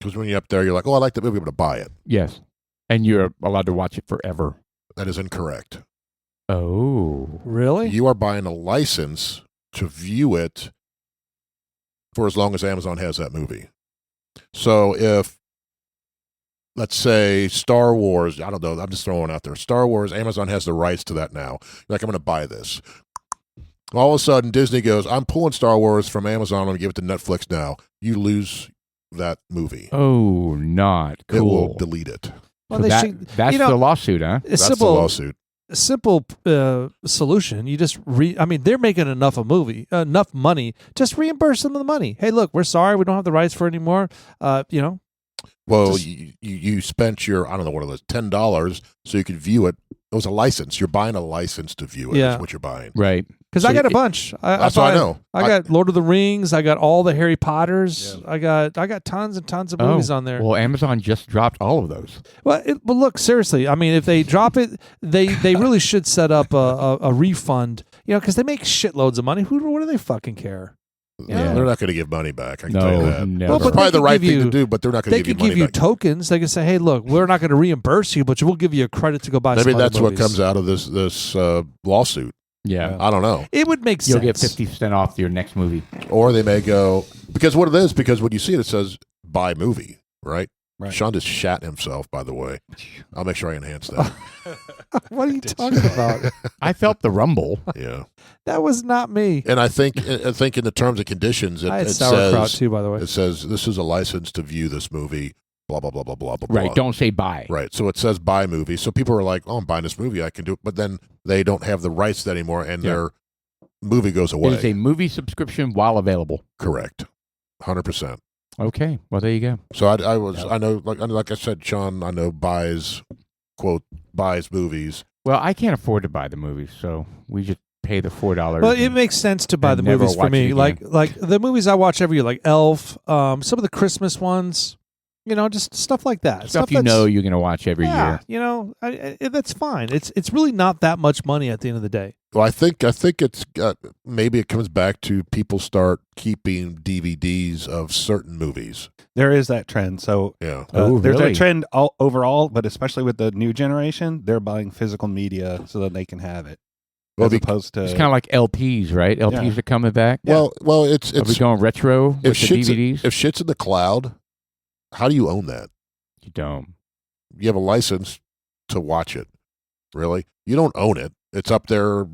C: Because when you're up there, you're like, oh, I like the movie, I'm going to buy it.
A: yes, and you're allowed to watch it forever.
C: That is incorrect.
A: Oh,
B: Really?
C: You are buying a license to view it for as long as Amazon has that movie. So if, let's say, Star Wars, I don't know, I'm just throwing it out there. Star Wars, Amazon has the rights to that now. You're like, I'm going to buy this. All of a sudden, Disney goes, I'm pulling Star Wars from Amazon. I'm going to give it to Netflix now. You lose that movie.
A: Oh, not cool.
C: It will delete it.
B: Well,
A: So that's the lawsuit, huh?
B: It's
C: That's the lawsuit.
B: a simple solution. You just they're making enough money. Just reimburse them the money. Hey, look, we're sorry, we don't have the rights for it anymore.
C: Well, you spent your, I don't know what it was, $10 so you could view it. It was a license. You're buying a license to view it.
B: Yeah.
C: That's what you're buying.
A: Right.
B: Because
C: So
B: I got a bunch.
C: That's what I know.
B: I got Lord of the Rings. I got all the Harry Potters.
C: Yeah.
B: I got tons and tons of movies on there.
A: Well, Amazon just dropped all of those.
B: Well, look, seriously. I mean, if they drop it, they really should set up a refund. Because they make shitloads of money. What do they fucking care?
A: Yeah.
C: They're not going to give money back. I can
A: No,
C: tell you that.
A: no.
B: Well,
C: It's
B: but
C: probably
B: they
C: the
B: can
C: right
B: give
C: thing
B: you-
C: to do, but they're not going
B: They
C: to give
B: can
C: you
B: give
C: money
B: you
C: back.
B: tokens. They can say, "Hey, look, we're not going to reimburse you, but we'll give you a credit to go buy."
C: Maybe
B: some other
C: that's what
B: movies."
C: comes out of this lawsuit.
A: Yeah.
C: I don't know.
B: It would make sense.
A: You'll get 50% off your next movie.
C: Or they may go, because what it is, because when you see it, it says buy movie, right?
E: Right.
C: Sean just shat himself, by the way. I'll make sure I enhance that.
B: What are you talking about?
A: I felt the rumble.
C: Yeah.
B: That was not me.
C: And I think in the terms and conditions,
B: I had
C: it
B: sauerkraut
C: says,
B: too, by the way.
C: it says this is a license to view this movie, blah, blah, blah, blah, blah, blah,
A: Right.
C: blah.
A: Don't say buy.
C: Right. So it says buy movie. So people are like, oh, I'm buying this movie. I can do it. But then they don't have the rights anymore, and
A: Yeah.
C: their movie goes
A: It
C: away.
A: is a movie subscription while available.
C: Correct. 100%.
A: Okay. Well, there you go.
C: So I know, like I said, Sean, I know buys movies.
A: Well, I can't afford to buy the movies, so we just pay the $4.
B: Well, it makes sense to buy
A: and
B: the
A: never
B: movies for
A: watch
B: me.
A: it
B: Like the movies I watch every year, like Elf, some of the Christmas ones. Just stuff like that.
A: Stuff
B: that's-
A: you're going to watch every year.
B: That's fine. It's really not that much money at the end of the day.
C: Well, I think it's maybe it comes back to people start keeping DVDs of certain movies.
E: There is that trend. So
C: Yeah.
E: there's
A: really?
E: that trend overall, but especially with the new generation, they're buying physical media so that they can have it.
C: Well,
E: As opposed to
A: It's kind of like LPs, right? LPs are coming back.
C: Well, it's
A: Are we going retro with the DVDs?
C: if shit's in the cloud, how do you own that?
A: You don't.
C: You have a license to watch it. Really? You don't own it. It's up there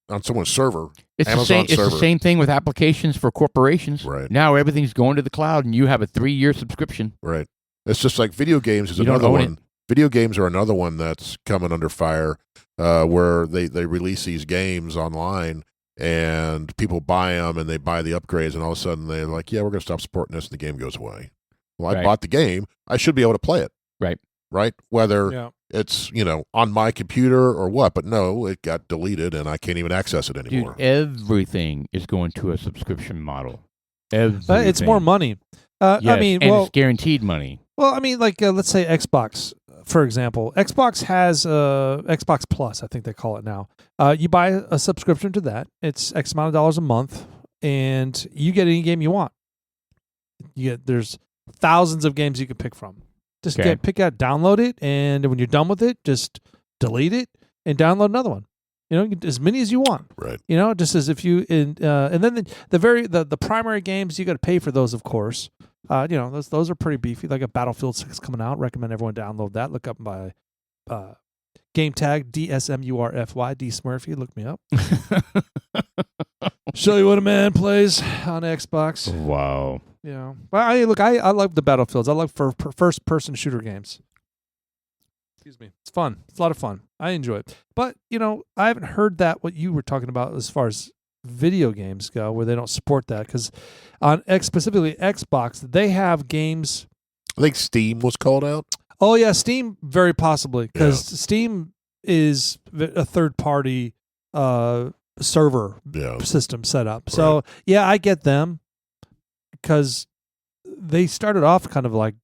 C: on someone's server.
A: It's
C: Amazon
A: the
C: server.
A: same thing with applications for corporations.
C: Right.
A: Now everything's going to the cloud, and you have a 3-year subscription.
C: Right. It's just like video games is
A: You don't
C: another
A: own
C: one. Video games are another one that's coming under fire, where they release these games online and people buy them and they buy the upgrades, and all of a sudden they're like, yeah, we're going to stop supporting this, and the game goes away. Well, I
A: Right.
C: bought the game. I should be able to play it.
A: Right.
C: Right? Whether it's, on my computer or what, but no, it got deleted and I can't even access it anymore.
A: Dude, everything is going to a subscription model. Everything.
B: It's more money.
A: Yes, and
B: well,
A: it's guaranteed money.
B: let's say Xbox, for example. Xbox has Xbox Plus, I think they call it now. You buy a subscription to that. It's X amount of dollars a month, and you get any game you want. There's thousands of games you can pick from. Just
A: Okay.
B: pick out, download it, and when you're done with it, just delete it and download another one. As many as you want.
C: Right.
B: Just as if you and then the primary games you got to pay for those, of course. Those are pretty beefy. Like a Battlefield 6 coming out. Recommend everyone download that. Look up by game tag DSMURFY D Smurfy. Look me up. Show you what a man plays on Xbox.
A: Wow.
B: But I love the Battlefields. I love first person shooter games. Excuse me. It's fun. It's a lot of fun. I enjoy it. But, I haven't heard that what you were talking about as far as video games go, where they don't support that. Because on specifically Xbox, they have games.
C: I think Steam was called out.
B: Oh, yeah, Steam, very possibly. Because Steam is a third-party server system set up. So, yeah, I get them. Because they started off kind of like,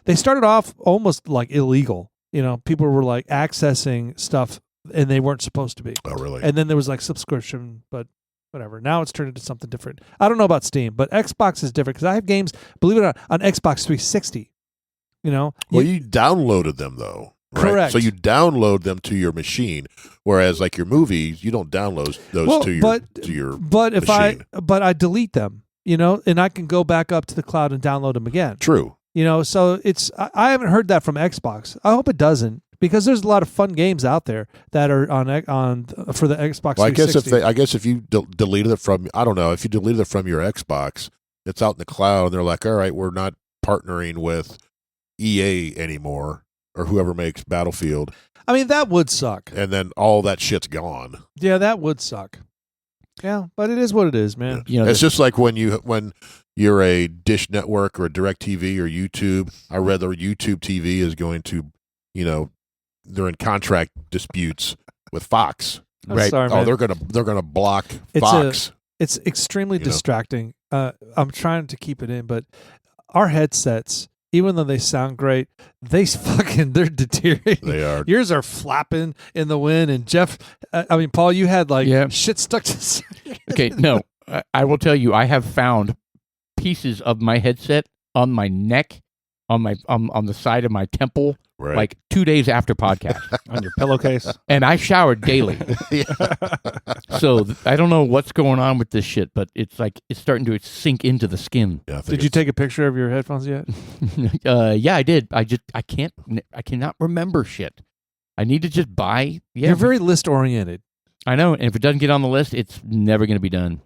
B: they started off almost like illegal. People were like accessing stuff and they weren't supposed to be.
C: Oh, really?
B: And then there was like subscription, but whatever. Now it's turned into something different. I don't know about Steam, but Xbox is different because I have games, believe it or not, on Xbox 360.
C: Well, you downloaded them though. Right?
B: Correct.
C: So you download them to your machine, whereas like your movies, you don't download those to your machine.
B: But I delete them, and I can go back up to the cloud and download them again.
C: True.
B: So I haven't heard that from Xbox. I hope it doesn't, because there's a lot of fun games out there that are on for the Xbox.
C: Well,
B: 360.
C: I guess if you deleted it from, I don't know, if you deleted it from your Xbox, it's out in the cloud, and they're like, all right, we're not partnering with EA anymore or whoever makes Battlefield,
B: I mean, that would suck.
C: and then all that shit's gone.
B: Yeah, that would suck. Yeah, but it is what it is, man.
A: You know,
C: It's just like when you're a Dish Network or a DirecTV or YouTube. I read that YouTube TV is going to, they're in contract disputes with Fox.
B: I'm
A: Right.
B: sorry,
C: Oh,
B: man.
C: they're gonna block
B: It's
C: Fox.
B: It's extremely
C: You know.
B: distracting. I'm trying to keep it in, but our headsets, even though they sound great, they're deteriorating.
C: They are.
B: Yours are flapping in the wind, and Jeff, Paul, you had shit stuck to.
A: okay, no, I will tell you, I have found pieces of my headset on my neck, on the side of my temple,
C: Right.
A: like 2 days after podcast,
E: On your pillowcase.
A: and I showered daily. So I don't know what's going on with this shit, but it's like it's starting to sink into the skin.
C: Yeah, I think
B: Did you
C: it's-
B: take a picture of your headphones yet?
A: Yeah, I did. I cannot remember shit. I need to just buy. Yeah,
B: You're very list oriented.
A: I know. And if it doesn't get on the list, it's never going to be done.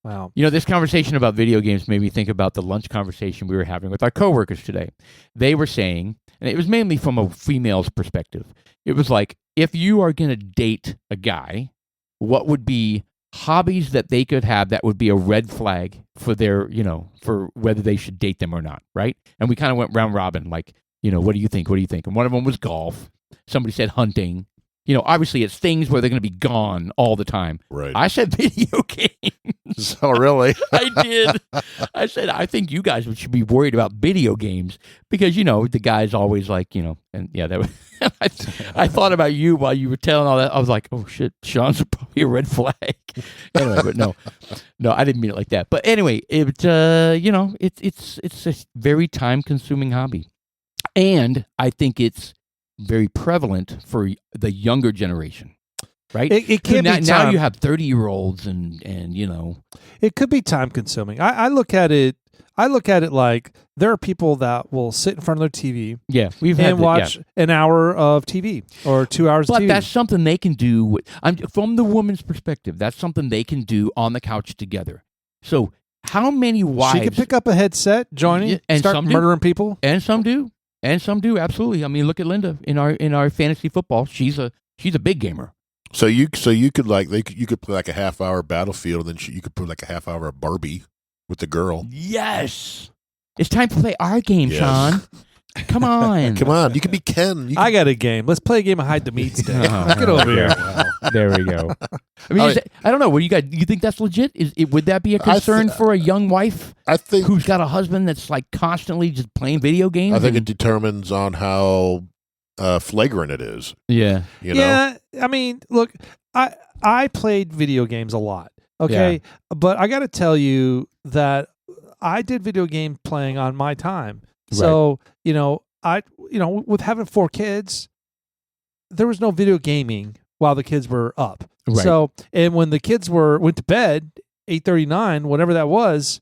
B: Wow.
A: You know, this conversation about video games made me think about the lunch conversation we were having with our coworkers today. They were saying, and it was mainly from a female's perspective, it was like, if you are going to date a guy, what would be hobbies that they could have that would be a red flag for their, for whether they should date them or not, right? And we kind of went round robin, like, what do you think? What do you think? And one of them was golf. Somebody said hunting. Obviously it's things where they're going to be gone all the time.
C: Right.
A: I said video games.
C: Oh, really?
A: I did. I said, I think you guys should be worried about video games because, the guy's always like, and yeah, that was, I thought about you while you were telling all that. I was like, oh shit, Sean's probably a red flag. Anyway, but no, I didn't mean it like that. But anyway, it's a very time consuming hobby. And I think it's very prevalent for the younger generation. Right?
B: It can
A: now,
B: be
A: now
B: time.
A: you have 30-year-olds and
B: It could be time consuming. I look at it. Like there are people that will sit in front of their TV
A: yeah, we've had
B: and watch an hour of TV or 2 hours
A: But
B: of TV.
A: that's something they can do. From the woman's perspective, that's something they can do on the couch together. So how many wives?
B: She could pick up a headset, join
A: Yeah,
B: it,
A: and
B: start
A: some do.
B: murdering people.
A: And some do. Absolutely. I mean, look at Linda in our fantasy football. She's a big gamer.
C: So you could you could play like a half hour Battlefield, and then you could put like a half hour of Barbie with the girl.
A: Yes. It's time to play our game,
C: Yes.
A: Sean. Come on.
C: Come on, you can be Ken.
B: I got a game. Let's play a game of hide the meat today.
A: Oh,
B: Get over here.
A: There we go. I mean, I don't know. What do you guys? You think that's legit? Would that be a concern for a young wife
C: I think
A: who's got a husband that's like constantly just playing video games?
C: I think it determines on how flagrant it is.
A: Yeah.
C: You know,
B: Yeah, I mean, look, I played video games a lot. Okay, but I got to tell you that I did video game playing on my time. So with having 4 kids, there was no video gaming while the kids were up.
A: Right.
B: So, and when the kids went to bed, 8:39, whatever that was,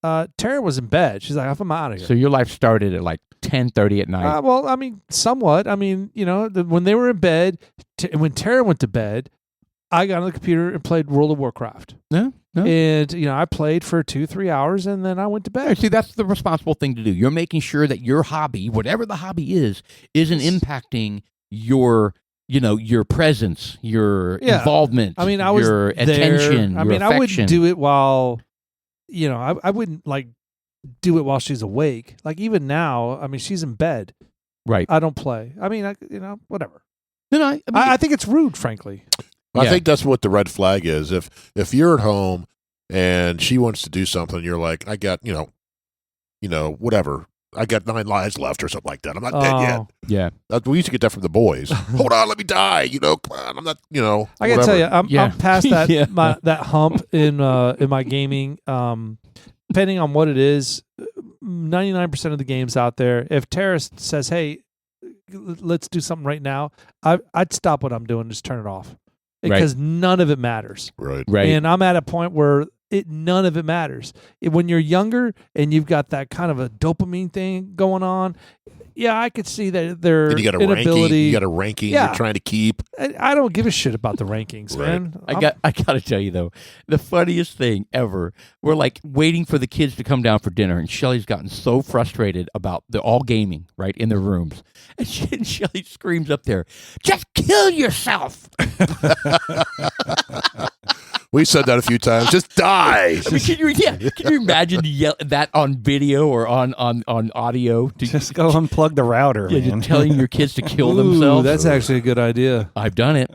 B: Tara was in bed. She's like, I'm out of here.
A: So your life started at like 10:30 at night.
B: Well, I mean, somewhat. I mean, when they were in bed, when Tara went to bed, I got on the computer and played World of Warcraft.
A: No.
B: And, I played for 2-3 hours and then I went to bed.
A: See, that's the responsible thing to do. You're making sure that your hobby, whatever the hobby is, isn't impacting your presence, your involvement.
B: I mean, I was
A: your
B: there.
A: attention.
B: I
A: your
B: mean, I
A: affection.
B: wouldn't do it while, I wouldn't like do it while she's awake. Like even now, I mean, she's in bed.
A: Right.
B: I don't play. I mean, whatever.
A: No, I mean,
B: I think it's rude, frankly.
C: I
A: Yeah.
C: think that's what the red flag is. If you're at home and she wants to do something, you're like, I got whatever. I got 9 lives left or something like that. I'm not dead yet.
A: yeah.
C: We used to get that from the boys. Hold on, let me die. Come on, I'm not.
B: I gotta tell you,
A: Yeah.
B: I'm past that
A: Yeah.
B: that hump in my gaming. Depending on what it is, 99% of the games out there, if Tara says, "Hey, let's do something right now," I'd stop what I'm doing, just turn it off because none of it matters.
C: Right.
A: Right.
B: And I'm at a point where none of it matters. When you're younger and you've got that kind of a dopamine thing going on, yeah, I could see that their
C: And you got a
B: inability.
C: ranking. You got a ranking
B: Yeah.
C: you're trying to keep.
B: I don't give a shit about the rankings,
C: Right.
B: man.
A: I gotta tell you though, the funniest thing ever. We're like waiting for the kids to come down for dinner, and Shelly's gotten so frustrated about the all gaming right in their rooms, and Shelly screams up there,
D: Just kill yourself.
C: We said that a few times. Just die.
A: I mean, can you imagine that on video or on audio?
E: Just go unplug the router,
A: Yeah,
E: man.
A: just telling your kids to kill
B: Ooh,
A: themselves.
B: that's actually a good idea.
A: I've done it.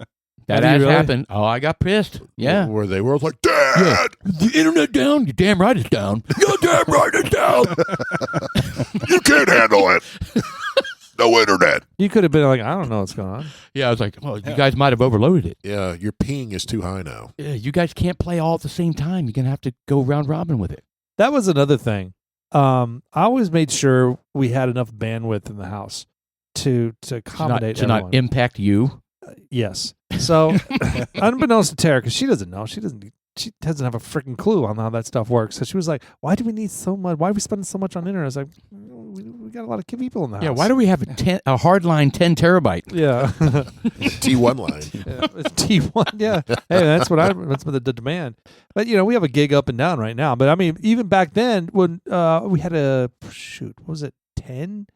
A: That
B: Have you
A: has
B: really?
A: happened. Oh, I got pissed. Yeah.
C: Where they were like, Dad,
A: The internet down? You're damn right it's down. You're damn right it's down.
C: you can't handle it. No internet.
B: You could have been like, I don't know what's going on.
A: Yeah, I was like, well, you guys might have overloaded it.
C: Yeah, your ping is too high now.
A: Yeah, you guys can't play all at the same time. You're going to have to go round robin with it.
B: That was another thing. I always made sure we had enough bandwidth in the house to accommodate
A: to not
B: everyone.
A: impact you.
B: Yes. So, unbeknownst to Tara, because she doesn't know, she doesn't have a freaking clue on how that stuff works. So she was like, "Why do we need so much? Why are we spending so much on internet?" I was like, "We got a lot of people in the house."
A: Yeah, why do we have a hardline 10 terabyte?
B: Yeah,
C: T1 line.
B: yeah, it's T1. Yeah, hey, that's what the demand. But we have a gig up and down right now. But I mean, even back then when we had what was it, 10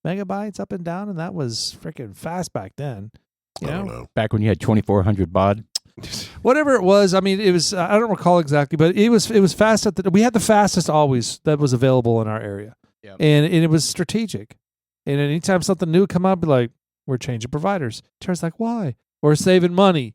B: megabytes up and down, and that was freaking fast back then.
C: I don't know.
A: Back when you had 2400 baud.
B: Whatever it was, I mean, it was. I don't recall exactly, but it was fast. We had the fastest always that was available in our area,
A: Yep.
B: and it was strategic. And anytime something new come up, be like, we're changing providers. Tara's like, why? We're saving money.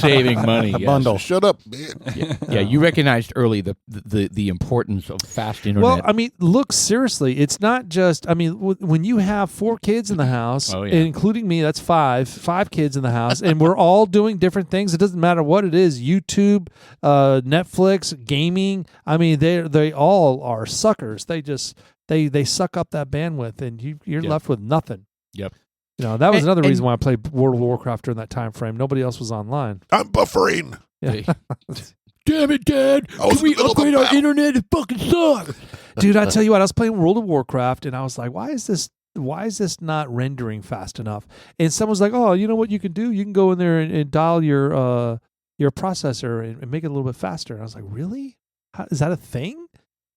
A: Saving money. Yes.
E: Bundle.
C: Shut up, man.
A: Yeah, you recognized early the importance of fast internet.
B: Well, I mean, look, seriously, it's not just. I mean, when you have 4 kids in the house,
A: Oh, yeah.
B: including me, that's 5 kids in the house, and we're all doing different things. It doesn't matter what it is: YouTube, Netflix, gaming. I mean, they all are suckers. They just they suck up that bandwidth, and you're
A: Yep.
B: left with nothing.
A: Yep.
B: That was
A: And-
B: another
A: and-
B: reason why I played World of Warcraft during that time frame. Nobody else was online.
C: I'm buffering.
B: Yeah.
A: Damn it, Dad!
C: I was
A: Can we
C: in the middle of
A: upgrade
C: a
A: our
C: battle.
A: internet? It fucking sucks.
B: Dude, I tell you what, I was playing World of Warcraft and I was like, why is this not rendering fast enough? And someone was like, oh, you know what you can do? You can go in there and dial your processor and make it a little bit faster. And I was like, really? Is that a thing?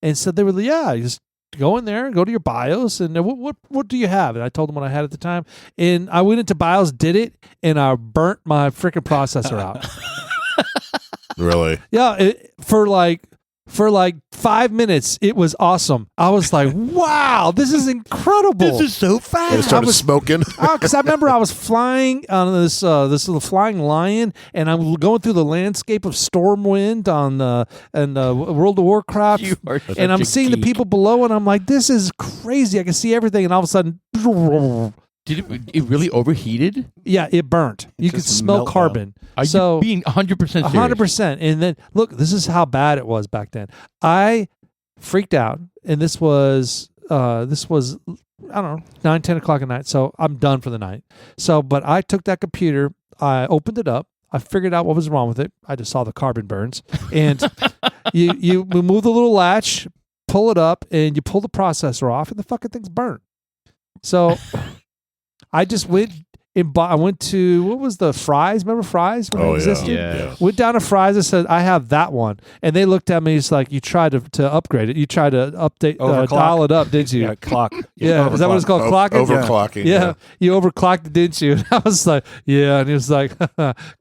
B: And so they were like, yeah, you just go in there, go to your BIOS, and what do you have? And I told them what I had at the time. And I went into BIOS, did it, and I burnt my freaking processor out.
C: Really?
B: Yeah, for like 5 minutes, it was awesome. I was like, wow, this is incredible.
A: This is so
C: And it
A: fast.
C: started smoking.
B: Because I remember I was flying on this little flying lion, and I'm going through the landscape of Stormwind on World of Warcraft,
A: You are such
B: and I'm
A: a
B: seeing the
A: geek.
B: people below, and I'm like, this is crazy. I can see everything, and all of a sudden,
A: Did it really overheated?
B: yeah, it burnt. You could
E: Just
B: smell
E: melt down.
B: carbon.
A: Are
B: So
A: you being 100% serious?
B: 100%. And then look, this is how bad it was back then. I freaked out, and this was I don't know, 9-10 o'clock at night. So I'm done for the night. So, but I took that computer, I opened it up, I figured out what was wrong with it. I just saw the carbon burns, and you move the little latch, pull it up, and you pull the processor off, and the fucking thing's burnt. So I just went and I went to, what was the Fry's? Remember Fry's when it existed?
A: Yeah.
B: Went down to Fry's and said, I have that one. And they looked at me, it's like, you tried to upgrade it. You tried to update,
E: Overclock.
B: dial it up, didn't you?
E: Yeah, clock.
B: Yeah, is that what it's called? Clocking?
C: Overclocking.
B: Yeah. You overclocked it, didn't you? And I was like, yeah. And he was like,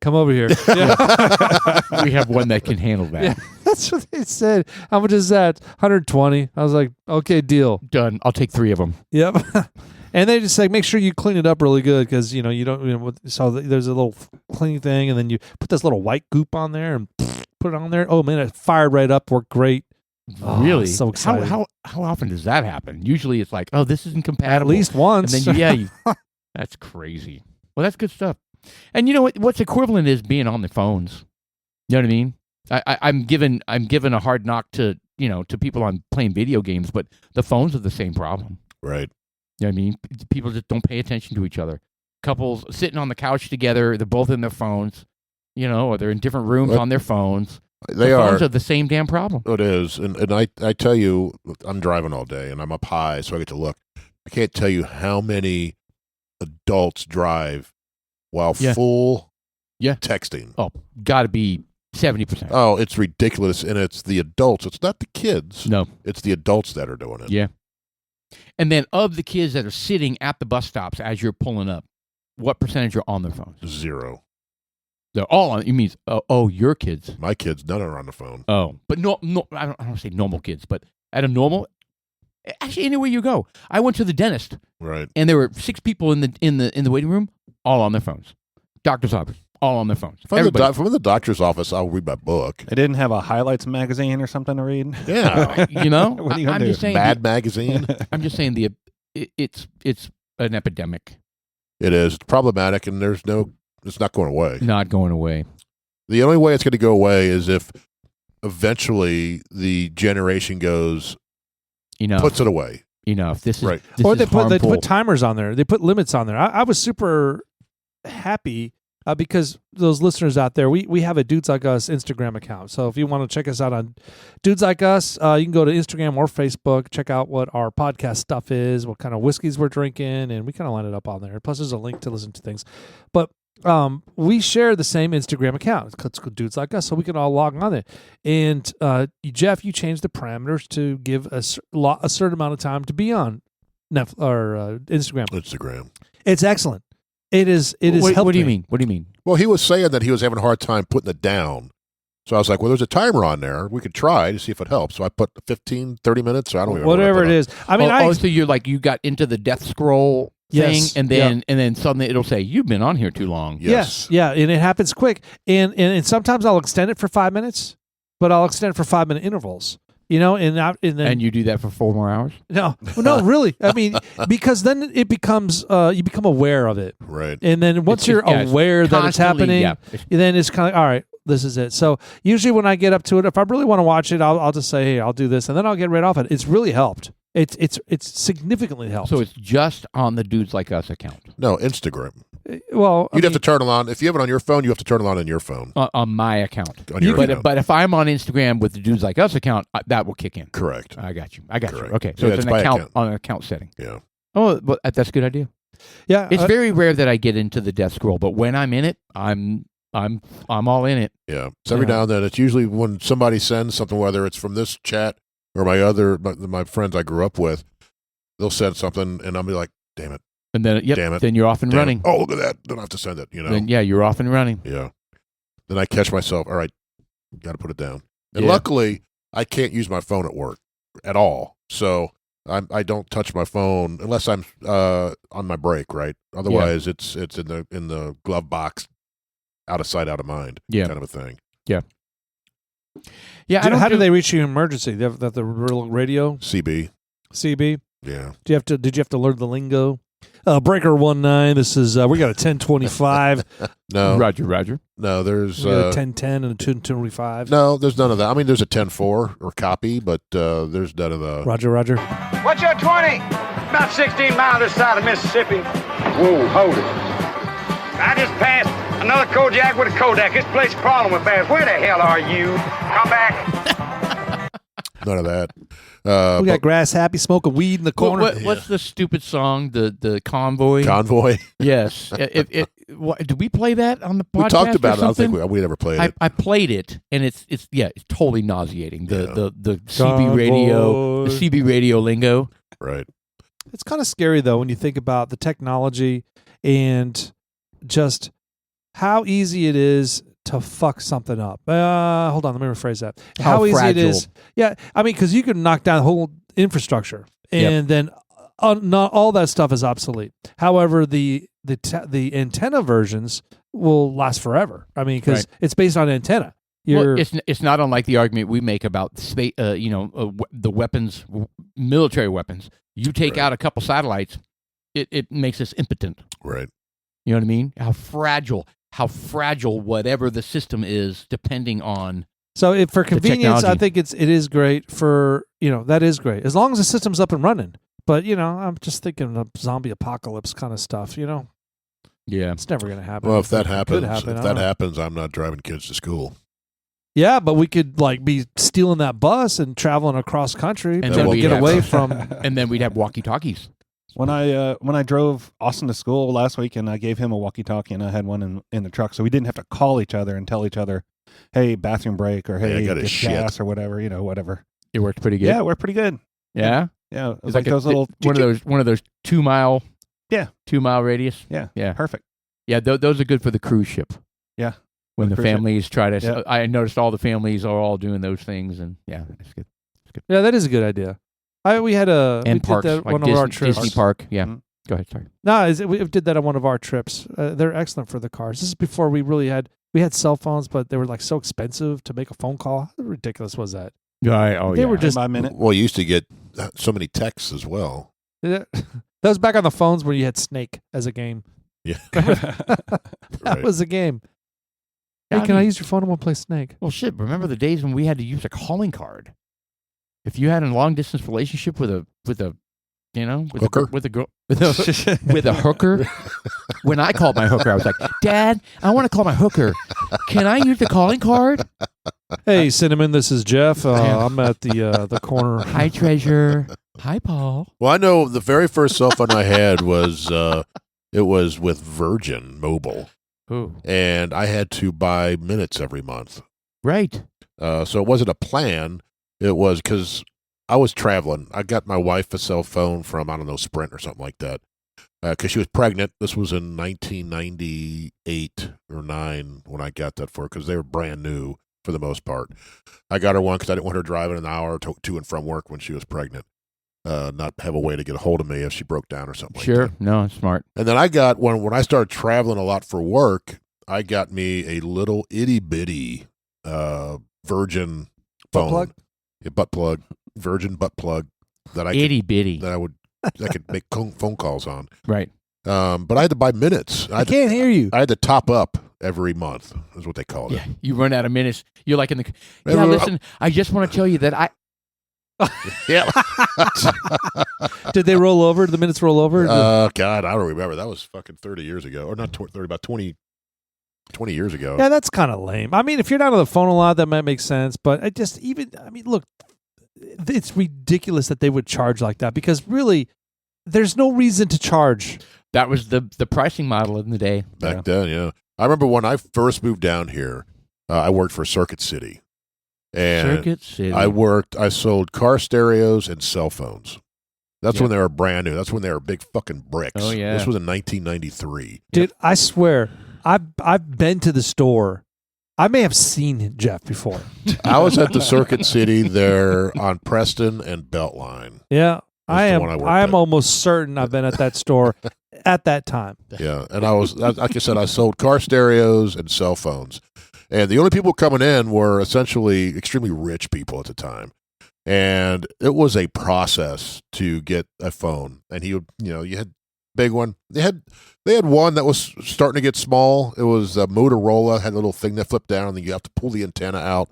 B: come over here. Yeah.
A: We have one that can handle that.
B: Yeah. That's what they said. How much is that? 120. I was like, okay, deal.
A: Done. I'll take 3 of them.
B: Yep. And they just like, make sure you clean it up really good because, you don't, so there's a little cleaning thing, and then you put this little white goop on there and put it on there. Oh, man, it fired right up, worked great. Oh,
A: Really?
B: so excited.
A: How often does that happen? Usually it's like, oh, this isn't compatible.
B: At least once.
A: And then, that's crazy. Well, that's good stuff. And you know what's equivalent is being on the phones. You know what I mean? I'm given a hard knock to people on playing video games, but the phones are the same problem.
C: Right.
A: You know what I mean? People just don't pay attention to each other. Couples sitting on the couch together, they're both in their phones, or they're in different rooms
C: Right.
A: on their phones.
C: They
A: the
C: are.
A: phones are the same damn problem.
C: It is, and I tell you, I'm driving all day, and I'm up high, so I get to look. I can't tell you how many adults drive while full texting.
A: Oh, got to be 70%.
C: Oh, it's ridiculous, and it's the adults. It's not the kids.
A: No,
C: it's the adults that are doing it.
A: Yeah. And then of the kids that are sitting at the bus stops as you're pulling up, what percentage are on their phones?
C: 0.
A: They're all on. You mean your kids?
C: My kids, none are on the phone.
A: Oh, but no, I don't want to say normal kids, but at a normal, actually anywhere you go. I went to the dentist,
C: right,
A: and there were 6 people in the waiting room, all on their phones. Doctor's office, all on their phones.
C: If I'm in the doctor's office, I'll read my book.
E: They didn't have a highlights magazine or something to read.
C: Yeah,
A: you know,
E: What are you gonna
A: I'm
E: do?
A: just saying.
C: Mad magazine.
A: I'm just saying it's an epidemic.
C: It is. It's problematic, and it's not going away.
A: Not going away.
C: The only way it's going to go away is if eventually the generation goes, puts it away.
A: Enough. This is
C: right.
A: This
B: or
A: is
B: they
A: harmful.
B: put timers on there. They put limits on there. I was super happy because those listeners out there, we have a Dudes Like Us Instagram account. So if you want to check us out on Dudes Like Us, you can go to Instagram or Facebook, check out what our podcast stuff is, what kind of whiskeys we're drinking, and we kind of line it up on there. Plus, there's a link to listen to things. But we share the same Instagram account. It's called Dudes Like Us, so we can all log on there. And Jeff, you changed the parameters to give a certain amount of time to be on Netflix or Instagram.
C: Instagram.
B: It's excellent. It is.
A: What do you mean? What do you mean?
C: Well, he was saying that he was having a hard time putting it down. So I was like, well, there's a timer on there. We could try to see if it helps. So I put 15, 30 minutes. Or I don't even
B: whatever
C: know
B: it is. I mean,
A: so you got into the death scroll thing,
B: Yes,
A: and then suddenly it'll say you've been on here too long.
C: Yes.
B: Yeah, and it happens quick. And sometimes I'll extend it for 5 minutes, but I'll extend it for 5-minute intervals. And
A: you do that for 4 more hours?
B: No, really. I mean, because then it becomes you become aware of it,
C: right?
B: And then once you're aware that it's happening, then it's kind of like, all right, this is it. So usually when I get up to it, if I really want to watch it, I'll just say, hey, I'll do this, and then I'll get right off it. It's really helped. It's significantly helped.
A: So it's just on the Dudes Like Us account.
C: No, Instagram.
B: Well,
C: You'd have to turn it on. If you have it on your phone, you have to turn it on your phone.
A: On my account.
C: On your account.
A: But if I'm on Instagram with the Dudes Like Us account, that will kick in.
C: Correct.
A: I got you. Okay, so
C: Yeah,
A: it's an
C: by
A: account on an account setting.
C: Yeah.
A: Oh, but that's a good idea.
B: Yeah,
A: it's very rare that I get into the death scroll, but when I'm in it, I'm all in it.
C: Yeah. So every now and then, it's usually when somebody sends something, whether it's from this chat or my friends I grew up with, they'll send something, and I'll be like, damn it.
A: And then,
C: damn it.
A: Then you're off and running.
C: Oh, look at that. Don't have to send it,
A: Then, you're off and running.
C: Yeah. Then I catch myself, all right, got to put it down. And luckily, I can't use my phone at work at all. So I don't touch my phone unless I'm on my break, right? Otherwise, it's in the glove box, out of sight, out of mind, kind of a thing.
A: Yeah. Yeah.
B: How do they reach you in emergency? They have the real radio?
C: CB.
B: Yeah. Did you have to learn the lingo? Breaker 19. This is we got a 1025.
C: No.
A: Roger.
C: No, there's
B: we got a 1010 and a 1025.
C: No, there's none of that. I mean, there's a 10-4 or copy, but there's none of the.
B: Roger.
F: What's your 20? About 16 miles this side of Mississippi. Whoa, hold it. I just passed another Kojak with a Kodak. This place is crawling with bears. Where the hell are you? Come back.
C: None of that.
B: We got Grass Happy smoking weed in the corner.
A: What's the stupid song? The Convoy?
C: Convoy?
A: Yes. Did we play that on the podcast?
C: We talked about it. I don't think
A: something?
C: we never played it.
A: I played it, and it's totally nauseating. The CB radio, the CB radio lingo.
C: Right.
B: It's kind of scary though when you think about the technology and just how easy it is to fuck something up. Hold on, let me rephrase that. How easy it is. Yeah, I mean, because you can knock down the whole infrastructure, and then not all that stuff is obsolete. However, the antenna versions will last forever. I mean, because it's based on antenna.
A: It's not unlike the argument we make about space. The weapons, military weapons. You take out a couple satellites, it makes us impotent.
C: Right.
A: You know what I mean? How fragile whatever the system is, depending on.
B: So for convenience, I think it is great for, that is great. As long as the system's up and running. But, I'm just thinking of zombie apocalypse kind of stuff, Yeah.
A: It's
B: never going to happen.
C: Well, if that happens, I'm not driving kids to school.
B: Yeah, but we could like be stealing that bus and traveling across country
A: And
B: and
A: then
B: to
A: we'd
B: get
A: have-
B: away from.
A: And then we'd have walkie-talkies.
E: When I drove Austin to school last week, and I gave him a walkie-talkie, and I had one in the truck, so we didn't have to call each other and tell each other, "Hey, bathroom break," or
C: Hey, I
E: "Hey,
C: got a
E: get
C: shit."
E: gas," or whatever. Whatever.
A: It worked pretty good.
E: Yeah, we're pretty good.
A: Yeah?
E: Yeah, it was
A: It's
E: like those little
A: one of those 2 mile.
E: Yeah.
A: 2 mile radius.
E: Yeah,
A: Yeah.
E: perfect.
A: Yeah, those are good for the cruise ship.
E: Yeah.
A: When the
E: Cruise ship.
A: families try to,
E: Yeah.
A: I noticed all the families are all doing those things, and yeah, it's good.
B: Yeah, that is a good idea. We did
A: And parks,
B: that
A: like
B: one of our
A: Disney,
B: trips.
A: Disney Park. Yeah.
E: Mhm.
A: Go ahead. Sorry.
B: No, we did that on one of our trips. They're excellent for the cars. This is before we had cell phones, but they were like so expensive to make a phone call. How ridiculous was that?
A: Right. Oh,
B: They
A: yeah.
B: were just-
E: by minute.
C: Well, you used to get so many texts as well.
B: That was back on the phones where you had Snake as a game.
C: Yeah.
B: That
C: Right.
B: was a game.
A: Yeah,
B: Hey, can I
A: mean-
B: use your phone? I want to play Snake.
A: Well, shit. Remember the days when we had to use a calling card? If you had a long distance relationship with a
C: Hooker?
A: with a girl with a hooker. When I called my hooker, I was like, "Dad, I want to call my hooker. Can I use the calling card?"
B: Hey, Cinnamon, this is Jeff.
A: Yeah.
B: I'm at the corner.
A: Hi, treasure. Hi, Paul.
C: Well, I know the very first cell phone I had was it was with Virgin Mobile,
A: Ooh.
C: and I had to buy minutes every month.
A: Right.
C: So it wasn't a plan. It was because I was traveling. I got my wife a cell phone from, I don't know, Sprint or something like that. Because she was pregnant. This was in 1998 or 9 when I got that for her, because they were brand new for the most part. I got her one because I didn't want her driving an hour to and from work when she was pregnant. Not have a way to get a hold of me if she broke down or something like that.
A: Sure. No, smart.
C: And then I got when I started traveling a lot for work, I got me a little itty bitty Virgin phone,
B: plug?
C: Yeah, butt plug, Virgin butt plug that I
A: Itty bitty.
C: could make phone calls on.
A: Right.
C: But I had to buy minutes.
B: I can't hear you.
C: I had to top up every month. Is what they called it.
A: Yeah. You run out of minutes. You're like in the. Yeah.
C: Remember-
A: Listen. I just want to tell you that I.
C: Yeah.
B: Did they roll over? Did the minutes roll over?
C: God, I don't remember. That was fucking 30 years ago, or not 30, about 20 years ago.
B: Yeah, that's kind of lame. I mean, if you're not on the phone a lot, that might make sense. But look, it's ridiculous that they would charge like that because really, there's no reason to charge.
A: That was the pricing model in the day.
C: Back then, yeah. I remember when I first moved down here, I worked for Circuit City. And
A: Circuit City.
C: I sold car stereos and cell phones. That's
A: Yeah.
C: when they were brand new. That's when they were big fucking bricks.
A: Oh, yeah.
C: This was in 1993.
B: Dude, I swear, I've been to the store. I may have seen Jeff before.
C: I was at the Circuit City there on Preston and Beltline.
B: Yeah,
C: That's the one I worked
B: I am
C: at.
B: almost certain I've been at that store at that time.
C: Yeah, and I was, like I said, I sold car stereos and cell phones. And the only people coming in were essentially extremely rich people at the time. And it was a process to get a phone. And you had big one. They had one that was starting to get small. It was a Motorola, had a little thing that flipped down, and then you have to pull the antenna out.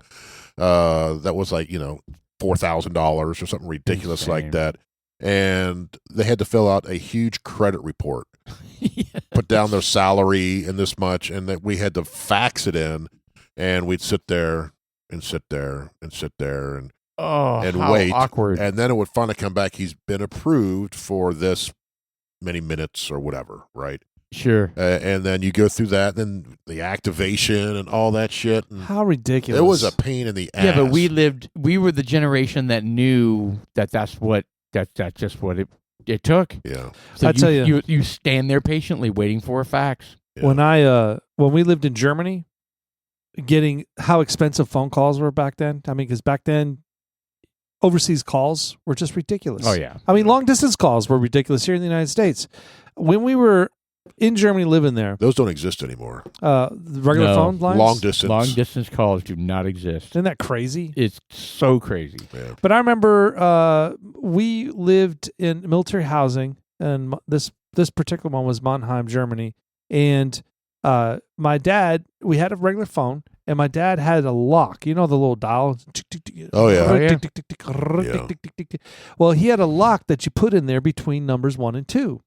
C: That was like, $4,000 or something ridiculous
A: Insane.
C: like that. And they had to fill out a huge credit report,
A: Yeah.
C: put down their salary and this much, and that we had to fax it in, and we'd sit there and sit there and sit there and
A: Oh,
C: and
A: how
C: wait,
A: awkward.
C: and then it would finally come back. He's been approved for this many minutes or whatever, right?
A: Sure.
C: And then you go through that, then the activation and all that shit. And
B: How ridiculous!
C: it was a pain in the ass.
A: Yeah, but we were the generation that knew that's just what it took.
C: Yeah.
A: So
B: I tell you.
A: you stand there patiently waiting for a fax.
C: Yeah.
B: When we lived in Germany, getting how expensive phone calls were back then. I mean, because back then, overseas calls were just ridiculous.
A: Oh yeah.
B: I mean, long distance calls were ridiculous here in the United States. When we were in Germany living there,
C: Those don't exist anymore.
B: the regular
A: No.
B: phone lines,
C: Long distance.
A: Long distance calls do not exist.
B: isn't that crazy?
A: It's so crazy.
C: Yeah.
B: But I remember we lived in military housing, and this particular one was Mannheim, Germany. And my dad, we had a regular phone, and my dad had a lock. You know the little dial.
C: Oh, yeah.
A: Oh, yeah.
C: Yeah.
B: Well, he had a lock that you put in there between numbers 1 and 2.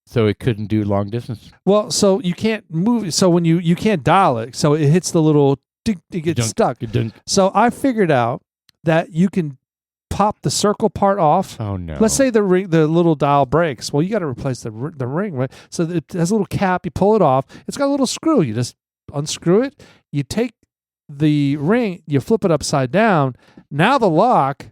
A: So it couldn't do long distance.
B: Well, so you can't move. So when you can't dial it, so it hits the little it gets
A: Dunk,
B: stuck.
A: dunk.
B: So I figured out that you can pop the circle part off.
A: Oh no.
B: Let's say the little dial breaks. Well, you got to replace the ring, right? So it has a little cap. You pull it off. It's got a little screw. You just unscrew it. You take the ring. You flip it upside down. Now the lock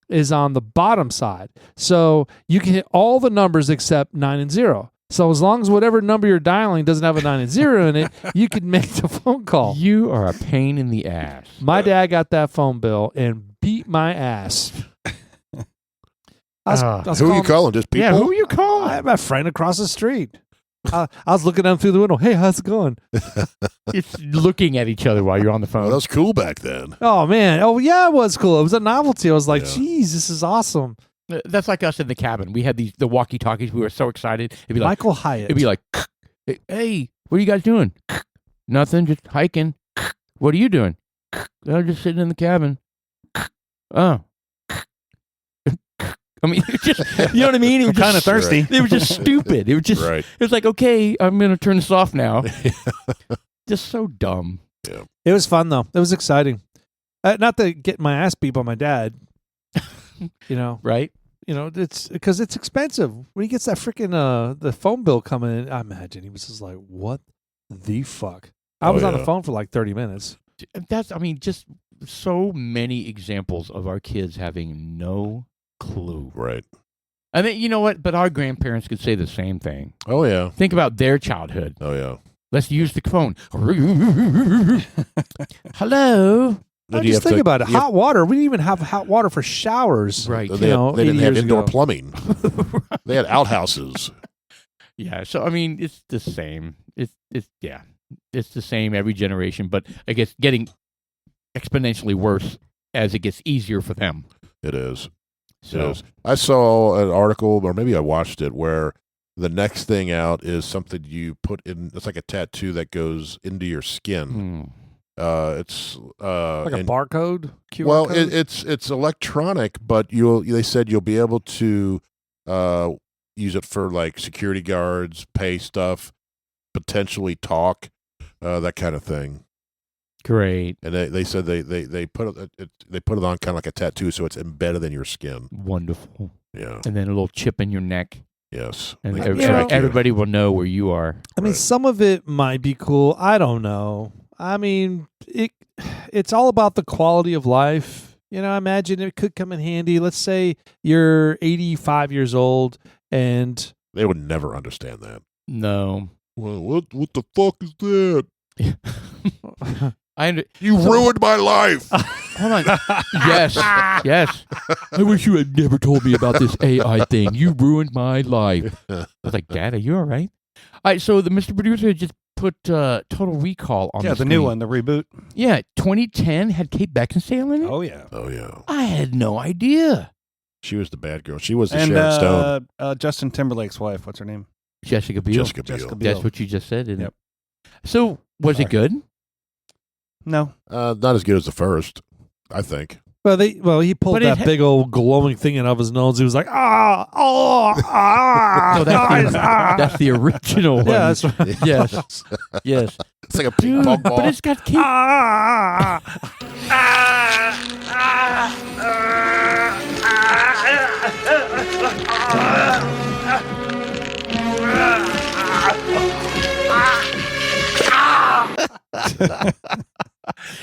B: is on the bottom side. So you can hit all the numbers except 9 and 0. So as long as whatever number you're dialing doesn't have a 9 and 0 in it, you can make the phone call.
A: You are a pain in the ass.
B: My dad got that phone bill and beat my ass. I was
C: Who are you calling? Just people?
A: Yeah, who are you calling?
B: I had my friend across the street. I was looking down through the window. Hey, how's it going?
A: It's looking at each other while you're on the
C: Oh,
A: phone.
C: that was cool back then.
B: Oh, man. Oh, yeah, it was cool. It was a novelty. I was like,
C: Yeah.
B: geez, this is awesome.
A: That's like us in the cabin. We had the walkie-talkies. We were so excited. It'd be like,
B: Michael Hyatt.
A: it'd be like, hey, what are you guys doing? Nothing, just hiking. What are you doing? I'm just sitting in the cabin. Oh. I mean, it just, you know what I mean? It was
E: Kind of
A: just,
E: thirsty.
A: it was just stupid. It was just,
C: Right.
A: it was like, okay, I'm going to turn this off now. Just so dumb.
B: It was fun, though. It was exciting. Not to get my ass beat by my dad.
A: Right?
B: It's because it's expensive. When he gets that freaking the phone bill coming in, I imagine he was just like, what the fuck? I was on the phone for like 30 minutes.
A: Just so many examples of our kids having no clue.
C: Right.
A: I mean, you know what? But our grandparents could say the same thing.
C: Oh, yeah.
A: Think about their childhood.
C: Oh, yeah.
A: Let's use the phone. Hello.
C: Then
B: Just think about it. Hot water. We didn't even have hot water for showers.
A: Right.
C: They,
B: You know,
C: they didn't
B: 80
C: have
B: years
C: indoor
B: ago.
C: plumbing. They had outhouses.
A: Yeah. So I mean, it's the same. It's the same every generation, but I guess getting exponentially worse as it gets easier for them.
C: It is.
A: So
C: I saw an article, or maybe I watched it, where the next thing out is something you put in. It's like a tattoo that goes into your skin. It's
B: Like a barcode? QR
C: well,
B: code?
C: it's electronic, but they said you'll be able to use it for like security guards, pay stuff, potentially talk, that kind of thing.
A: great.
C: And they said they put it on kind of like a tattoo, so it's embedded in your skin.
A: Wonderful.
C: Yeah.
A: And then a little chip in your neck.
C: Yes.
A: And
C: They
B: You
C: can
B: know-
C: track you.
A: everybody will know where you are.
B: I mean,
C: Right.
B: some of it might be cool. I don't know. I mean, it's all about the quality of life. I imagine it could come in handy. Let's say you're 85 years old and
C: They would never understand that.
A: No.
C: Well, what the fuck is that? You
A: So-
C: ruined my life.
A: Hold on. Yes. Yes. I wish you had never told me about this AI thing. You ruined my life. I was like, Dad, are you all right? All right, so the Mr. Producer just put Total Recall on
E: Yeah,
A: the
E: the new
A: screen.
E: one, the reboot.
A: Yeah, 2010 had Kate Beckinsale in it?
E: Oh, yeah.
C: Oh yeah,
A: I had no idea.
C: she was the bad girl. She was the
E: And
C: Sharon Stone.
E: Justin Timberlake's wife, what's her name?
A: Jessica Biel.
C: Jessica
E: Jessica
C: Biel.
A: That's what you just said, isn't
E: Yep.
A: it? So, was it
E: Sorry.
A: good?
E: No.
C: Not as good as the first, I think.
B: he pulled
A: But it
B: that
A: ha-
B: big old glowing thing out of his nose. He was like,
A: No, that's the original one.
B: Yeah, that's right.
A: Yes. Yes.
C: It's like a ping pong
A: Dude,
C: ball.
A: but it's got Kate.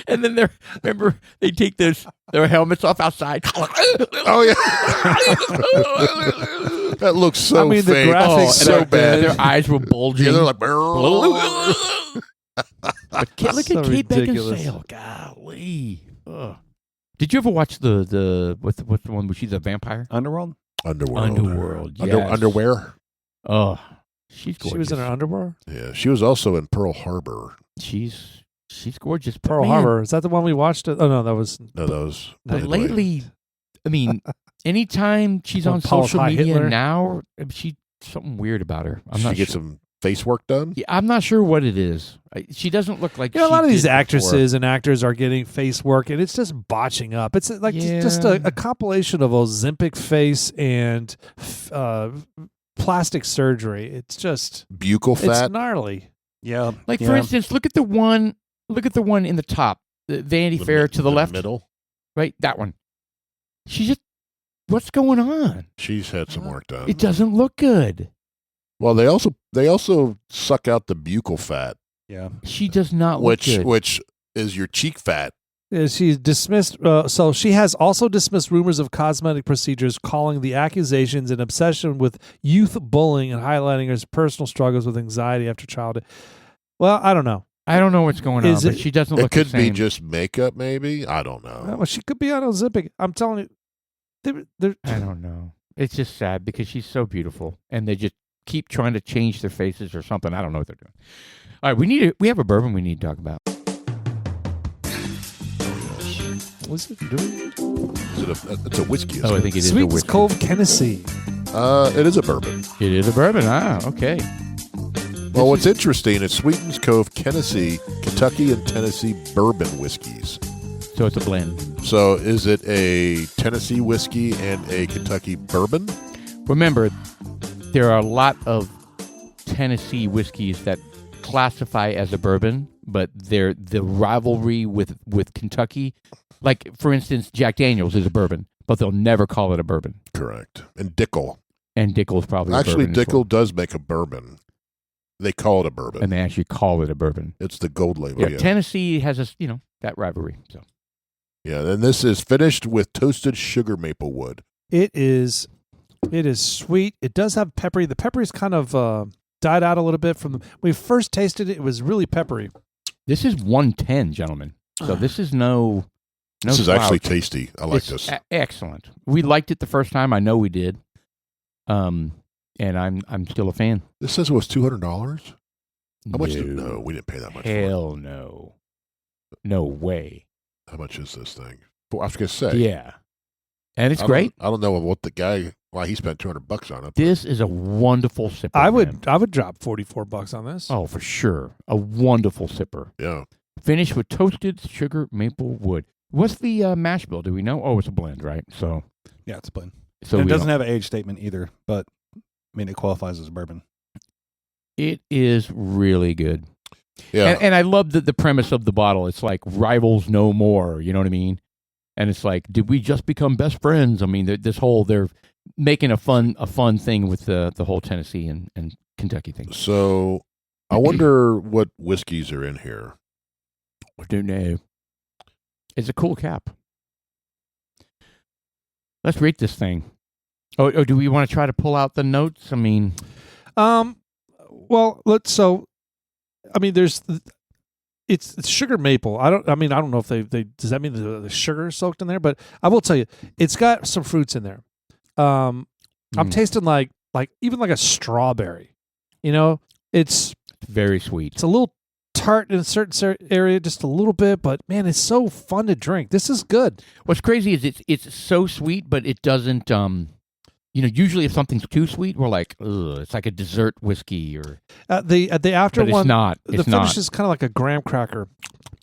A: And then remember, they take their helmets off outside.
C: Oh yeah, that looks so
B: I mean, the
C: fake.
B: graphics
C: Oh,
B: are
C: so
B: good.
C: bad.
A: Their eyes were bulging.
C: Yeah, they're like.
A: But look
B: So
A: at Kate
B: ridiculous.
A: Beckinsale. Golly. Ugh. Did you ever watch what's the one where she's a vampire?
E: Underworld?
A: Underworld. Yes.
C: Underwear.
A: Oh, she's gorgeous.
B: She was in her underwear?
C: Yeah, she was also in Pearl Harbor.
A: She's gorgeous. But
B: Pearl
A: man,
B: Harbor. Is that the one we watched? Oh, no, that was...
C: No, those.
A: But
C: anyway.
A: lately, I mean, anytime she's on
B: Paul
A: social
B: High
A: media
B: Hitler.
A: now, she's something weird about her. I'm
C: she
A: not
C: get
A: sure.
C: some face work done.
A: Yeah, I'm not sure what it is. She doesn't look like.
B: A lot
A: she
B: of these
A: did
B: actresses and actors are getting face work, and it's just botching up. It's like just
A: Yeah.
B: a compilation of Ozempic face and plastic surgery. It's just
C: Buccal
B: it's
C: fat.
B: gnarly.
E: Yeah.
A: Like
E: yeah.
A: for instance, look at the one in the top. Vanity Fair to the left,
C: middle.
A: right? That one. She just, what's going on?
C: She's had some work done.
A: It doesn't look good.
C: Well, they also suck out the buccal fat,
E: Yeah.
A: She does not look good.
C: which is your cheek fat.
B: She's dismissed. So she has also dismissed rumors of cosmetic procedures, calling the accusations an obsession with youth bullying and highlighting her personal struggles with anxiety after childhood. Well, I don't know.
A: I don't know what's going on, but she doesn't
C: It
A: look
C: could
A: the
C: be
A: same.
C: just makeup, maybe. I don't know.
B: Well, she could be on Ozempic. I'm telling you, they're
A: I don't know. It's just sad because she's so beautiful, and they just keep trying to change their faces or something. I don't know what they're doing. All right, we have a bourbon we need to talk about.
B: What's it doing?
C: It's a whiskey.
A: Oh, I think it is a
B: Sweetens,
A: whiskey.
B: Cove, Kennessee.
C: It is a bourbon.
A: It is a bourbon. Ah, okay.
C: Well, what's interesting is Sweetens, Cove, Kennessee, Kentucky, and Tennessee bourbon whiskeys.
A: So it's a blend.
C: So is it a Tennessee whiskey and a Kentucky bourbon?
A: Remember, there are a lot of Tennessee whiskeys that classify as a bourbon, but they're the rivalry with Kentucky. Like, for instance, Jack Daniels is a bourbon, but they'll never call it a bourbon.
C: Correct. And Dickel.
A: And Dickel's probably
C: Actually,
A: a bourbon as
C: Dickel
A: well.
C: does make a bourbon. They call it a bourbon.
A: And they actually call it a bourbon.
C: It's the gold label.
A: Yeah,
C: Yeah.
A: Tennessee has that rivalry. So
C: Yeah, and this is finished with toasted sugar maple wood.
B: It is sweet. It does have peppery. The peppery's kind of died out a little bit from when we first tasted it. It was really peppery.
A: this is 110, gentlemen. So this is no
C: This is
A: slouch.
C: actually tasty. I like
A: It's
C: this.
A: excellent. We liked it the first time. I know we did. And I'm still a fan.
C: This says it was $200. How much? No, we didn't pay that much. For it.
A: Hell no. No way.
C: How much is this thing? Well, I was going to say.
A: Yeah. And it's
C: I
A: great.
C: don't know what the guy. Why he spent $200 on it.
A: This is a wonderful sipper.
B: I
A: man.
B: would drop $44 on this.
A: Oh, for sure. A wonderful sipper.
C: Yeah.
A: Finished with toasted sugar maple wood. What's the mash bill? Do we know? Oh, it's a blend, right? So
E: Yeah, it's a blend.
A: so
E: And
A: we
E: it doesn't
A: don't-
E: have an age statement either, but I mean, it qualifies as bourbon.
A: It is really good.
C: Yeah.
A: And I love the premise of the bottle. It's like rivals no more. You know what I mean? And it's like, did we just become best friends? I mean, they're making a fun thing with the whole Tennessee and Kentucky thing.
C: So I wonder what whiskeys are in here.
A: I don't know. It's a cool cap. Let's rate this thing. Oh, do we want to try to pull out the notes? I mean,
B: Well, it's sugar maple. I don't know if they does that mean the sugar is soaked in there? But I will tell you, it's got some fruits in there. I'm tasting like even like a strawberry. You know, it's
A: very sweet.
B: a little tart in a certain area, just a little bit. But man, it's so fun to drink. This is good.
A: What's crazy is it's so sweet, but it doesn't. Usually if something's too sweet, we're like, ugh, it's like a dessert whiskey or.
B: The after
A: But
B: one,
A: it's not.
B: the
A: It's
B: finish
A: not.
B: is kind of like a graham cracker,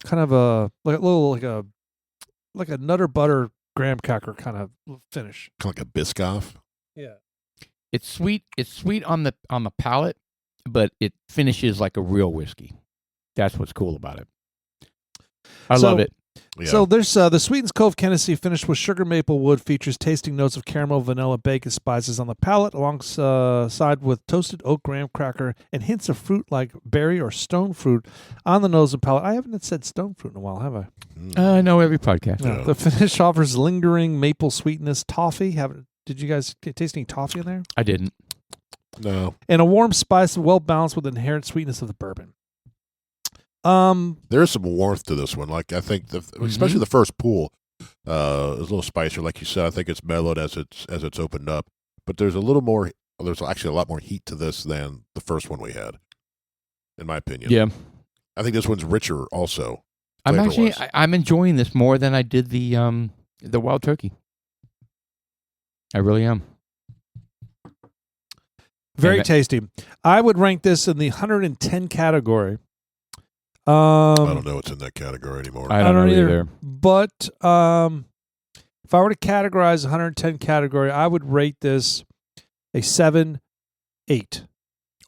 B: kind of a like a Nutter Butter graham cracker kind of finish.
C: Kind of like a Biscoff.
B: Yeah.
A: It's sweet. It's sweet on the palate, but it finishes like a real whiskey. That's what's cool about it. I
B: So-
A: love it.
C: Yeah.
B: So there's the Sweetens Cove Kennessee finished with sugar maple wood, features tasting notes of caramel, vanilla, bacon, spices on the palate, alongside with toasted oak graham cracker and hints of fruit like berry or stone fruit on the nose and palate. I haven't said stone fruit in a while, have I?
A: I know every podcast.
C: Yeah.
B: The finish offers lingering maple sweetness, toffee. Did you guys taste any toffee in there?
A: I didn't.
C: No.
B: And a warm spice, well balanced with the inherent sweetness of the bourbon.
C: There's some warmth to this one. Like I think, especially the first pool, is a little spicier. Like you said, I think it's mellowed as it's opened up. But there's a little more. There's actually a lot more heat to this than the first one we had, in my opinion.
A: Yeah,
C: I think this one's richer. Also,
A: I'm
C: flavor-wise.
A: I'm enjoying this more than I did the wild turkey. I really am.
B: Very
A: And
B: tasty. I would rank this in the 110 category.
C: I don't know what's in that category anymore.
A: I don't know either.
B: But if I were to categorize 110 category, I would rate this a 7-8.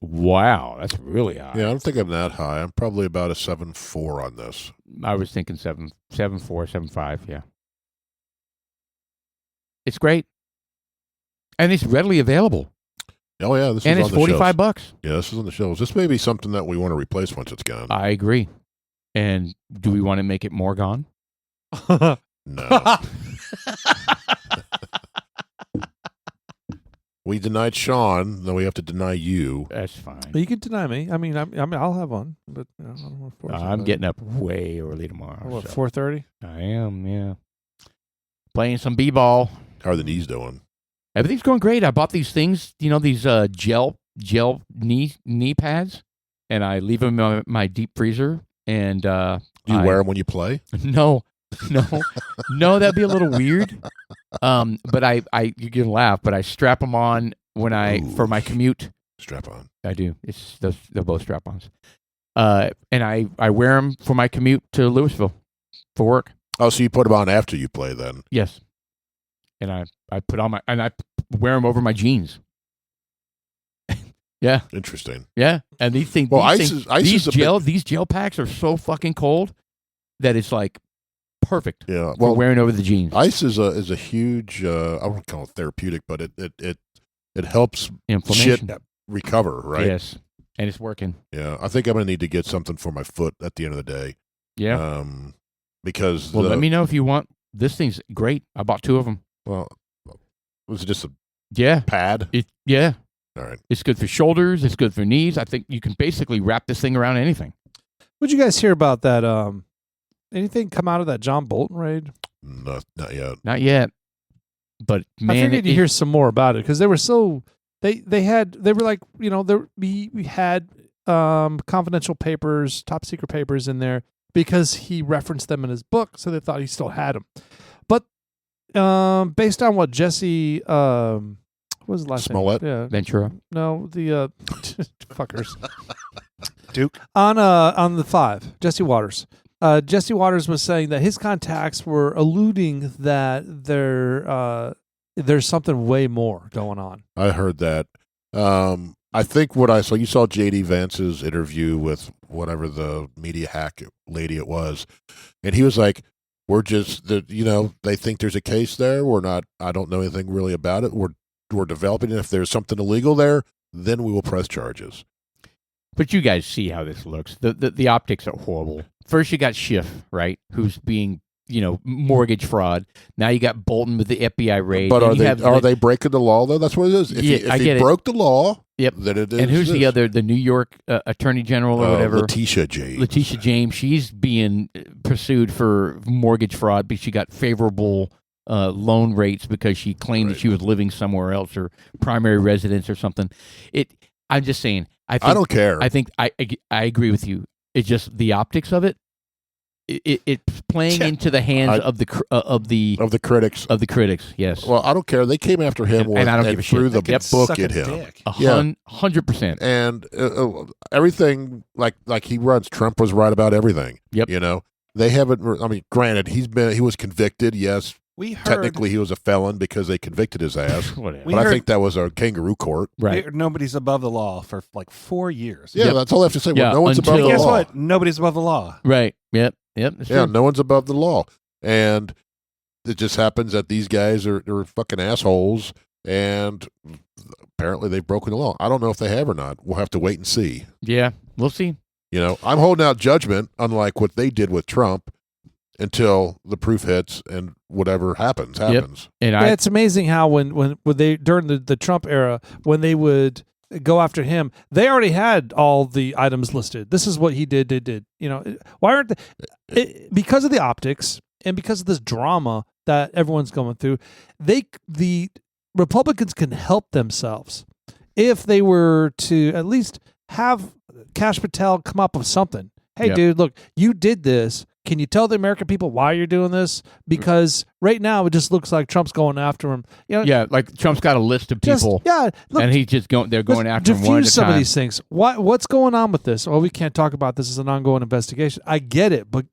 A: Wow, that's really high.
C: Yeah, I don't think I'm that high. I'm probably about a 7.4 on this.
A: I was thinking 7.4, 7.5. Yeah, it's great, and it's readily available.
C: Oh yeah, this
A: And
C: is
A: it's
C: on the
A: $45.
C: shelves. Yeah, this is on the shelves. This may be something that we want to replace once it's gone.
A: I agree. And do we want to make it more gone?
C: No. We denied Sean, then we have to deny you.
A: That's fine.
B: You can deny me. I mean, I'll have one, but I don't want to force
A: I'm
B: anybody.
A: getting up way early tomorrow.
B: What,
A: so.
B: 4:30?
A: I am, yeah. Playing some b-ball.
C: How are the knees doing?
A: Everything's going great. I bought these things, these gel knee pads, and I leave them in my deep freezer. And
C: Do you wear them when you play?
A: No, that'd be a little weird. But you can laugh, but I strap them on for my commute.
C: Strap on.
A: I do. They're both strap-ons. And I wear them for my commute to Louisville for work.
C: Oh, so you put them on after you play then?
A: Yes. And I put on I wear them over my jeans. Yeah.
C: Interesting.
A: Yeah. And these things.
C: Well,
A: these gel packs are so fucking cold that it's like perfect.
C: Yeah.
A: For wearing over the jeans.
C: Ice is a huge. I won't call it therapeutic, but it helps
A: Inflammation.
C: shit recover. Right.
A: Yes. And it's working.
C: Yeah. I think I'm gonna need to get something for my foot at the end of the day.
A: Yeah.
C: Because
A: let me know if you want. This thing's great. I bought 2 of them.
C: Well, was it just a
A: Yeah.
C: pad?
A: Yeah.
C: All right.
A: It's good for shoulders. It's good for knees. I think you can basically wrap this thing around anything.
B: What'd you guys hear about that? Anything come out of that John Bolton raid?
C: Not yet.
A: Not yet. But man,
B: I figured you'd hear some more about it because they were so they were like we had confidential papers, top secret papers in there because he referenced them in his book, so they thought he still had them. But based on what Jesse what was the last
C: Smollett?
B: name? Yeah,
A: Ventura.
B: no, the fuckers.
E: Duke
B: On the 5, Jesse Waters. Jesse Waters was saying that his contacts were alluding that there's something way more going on.
C: I heard that. I think what I saw, you saw J.D. Vance's interview with whatever the media hack lady it was, and he was like, "We're just they think there's a case there. We're not. I don't know anything really about it. We're developing it. If there's something illegal there, then we will press charges."
A: But you guys see how this looks. The optics are horrible. First you got Schiff, right, who's being, mortgage fraud. Now you got Bolton with the FBI raid.
C: But
A: and
C: are they breaking the law though? That's what it is. If he broke the law,
A: yep.
C: Then it is.
A: And who's the New York Attorney General or whatever?
C: Letitia James.
A: Letitia James. She's being pursued for mortgage fraud because she got favorable loan rates because she claimed that she was living somewhere else or primary residence or something. I'm just saying. I
C: don't care.
A: I think I agree with you. It's just the optics of it. It's playing into the hands of the
C: critics.
A: Of the critics, yes.
C: Well, I don't care. They came after him
A: and I don't give a
C: threw
A: shit.
C: the book at him.
A: 100%.
C: And everything like he runs. Trump was right about everything.
A: Yep.
C: They haven't. I mean, granted, he was convicted. Yes.
E: We heard,
C: technically he was a felon because they convicted his ass.
A: Whatever.
C: But I think that was a kangaroo court.
A: Right.
E: Nobody's above the law for like 4 years.
C: Yeah, that's all I have to say. Well, no one's above the law.
E: Guess what? Nobody's above the law.
A: Right. Yep.
C: Yeah,
A: true.
C: no one's above the law. And it just happens that these guys are fucking assholes, and apparently they've broken the law. I don't know if they have or not. We'll have to wait and see.
A: Yeah, we'll see.
C: I'm holding out judgment, unlike what they did with Trump, until the proof hits and whatever happens.
A: Yep. And
B: it's amazing how when they during the Trump era, when they would go after him, they already had all the items listed. This is what he did. Why aren't they? Because of the optics and because of this drama that everyone's going through, the Republicans can help themselves if they were to at least have Kash Patel come up with something. Hey, dude, look, you did this. Can you tell the American people why you're doing this? Because right now it just looks like Trump's going after him.
A: Yeah, like Trump's got a list of people.
B: Look,
A: and he's just going. They're going after him one at a time.
B: Diffuse some of these things. What's going on with this? Well, we can't talk about this as an ongoing investigation. I get it, but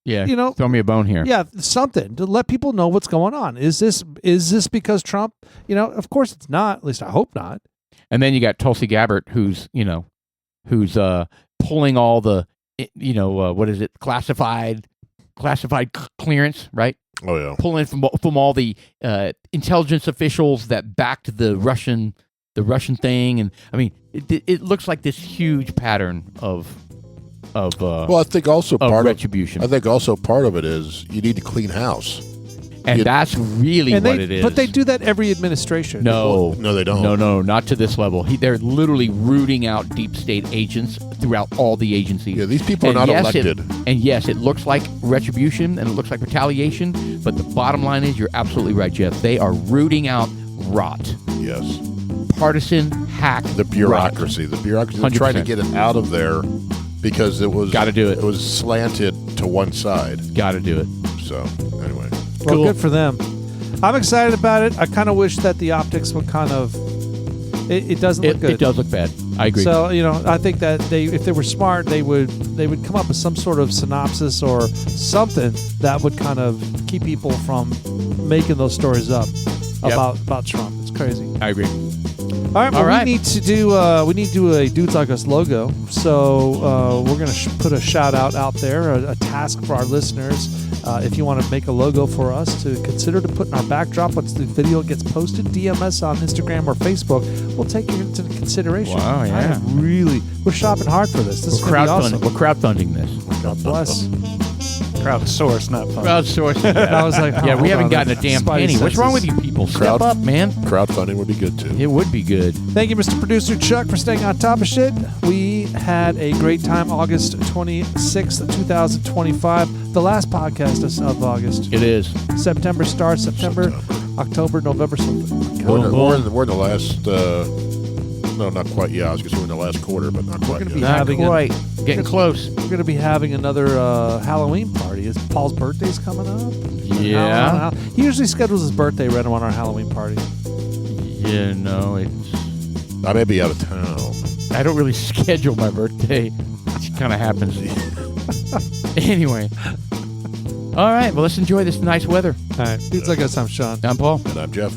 A: throw me a bone here.
B: Yeah, something to let people know what's going on. Is this because Trump? Of course it's not. At least I hope not.
A: And then you got Tulsi Gabbard, who's pulling all the what is it? Classified clearance, right?
C: Oh yeah.
A: Pulling from all the intelligence officials that backed the Russian thing, and I mean, it looks like this huge pattern of
C: Well, I think also part
A: retribution.
C: I think also part of it is you need to clean house.
A: And that's really what it is.
B: But they do that every administration.
A: No,
C: they don't.
A: No, not to this level. They're literally rooting out deep state agents throughout all the agencies.
C: Yeah, these people are not elected.
A: And yes, it looks like retribution and it looks like retaliation, but the bottom line is you're absolutely right, Jeff. They are rooting out rot.
C: Yes.
A: Partisan hack.
C: The bureaucracy.
A: Rot.
C: The bureaucracy. They're trying to get it out of there because it was...
A: Got to do it.
C: It was slanted to one side.
A: Got to do it.
C: So, anyway.
B: Well,
A: Cool.
B: good for them. I'm excited about it. I kind of wish that the optics would kind of... It doesn't look good.
A: It does look bad. I agree.
B: So, I think that if they were smart, they would come up with some sort of synopsis or something that would kind of keep people from making those stories up about Trump. It's crazy.
A: I agree.
B: All right, well,
A: All right.
B: we need to do a Dudes Like Us logo. So we're gonna put a shout out there, a task for our listeners. If you want to make a logo for us to consider to put in our backdrop once the video gets posted, DM us on Instagram or Facebook. We'll take it into consideration.
A: Wow, yeah.
B: We're shopping hard for this. This is
A: We're
B: gonna be awesome.
A: crowdfunding this.
B: God bless.
E: Crowdsource, not fun.
A: Crowdsourcing.
B: I was like,
A: Yeah, we
B: hold
A: haven't
B: on,
A: gotten a damn
B: Spidey
A: penny. What's wrong with
B: senses.
A: you people? Step up, man.
C: Crowdfunding would be good, too.
A: It would be good.
B: Thank you, Mr. Producer Chuck, for staying on top of shit. We had a great time August 26th, 2025. The last podcast of August.
A: It is.
B: September starts. September, October, November, something.
C: We're in the last... no, not quite. Yeah, I was going to say we're in the last quarter, but not quite
B: gonna
C: yet.
B: be
A: Not
B: having
A: quite. Getting close.
B: We're going to be having another Halloween party. Is Paul's birthday's coming up?
A: Yeah.
B: He usually schedules his birthday right on our Halloween party.
A: Yeah, no, it's...
C: I may be out of town.
A: I don't really schedule my birthday. It kind of happens. Anyway. All right, well, let's enjoy this nice weather.
B: All right. Dudes Like Us, I'm Sean.
A: I'm Paul.
C: And I'm Jeff.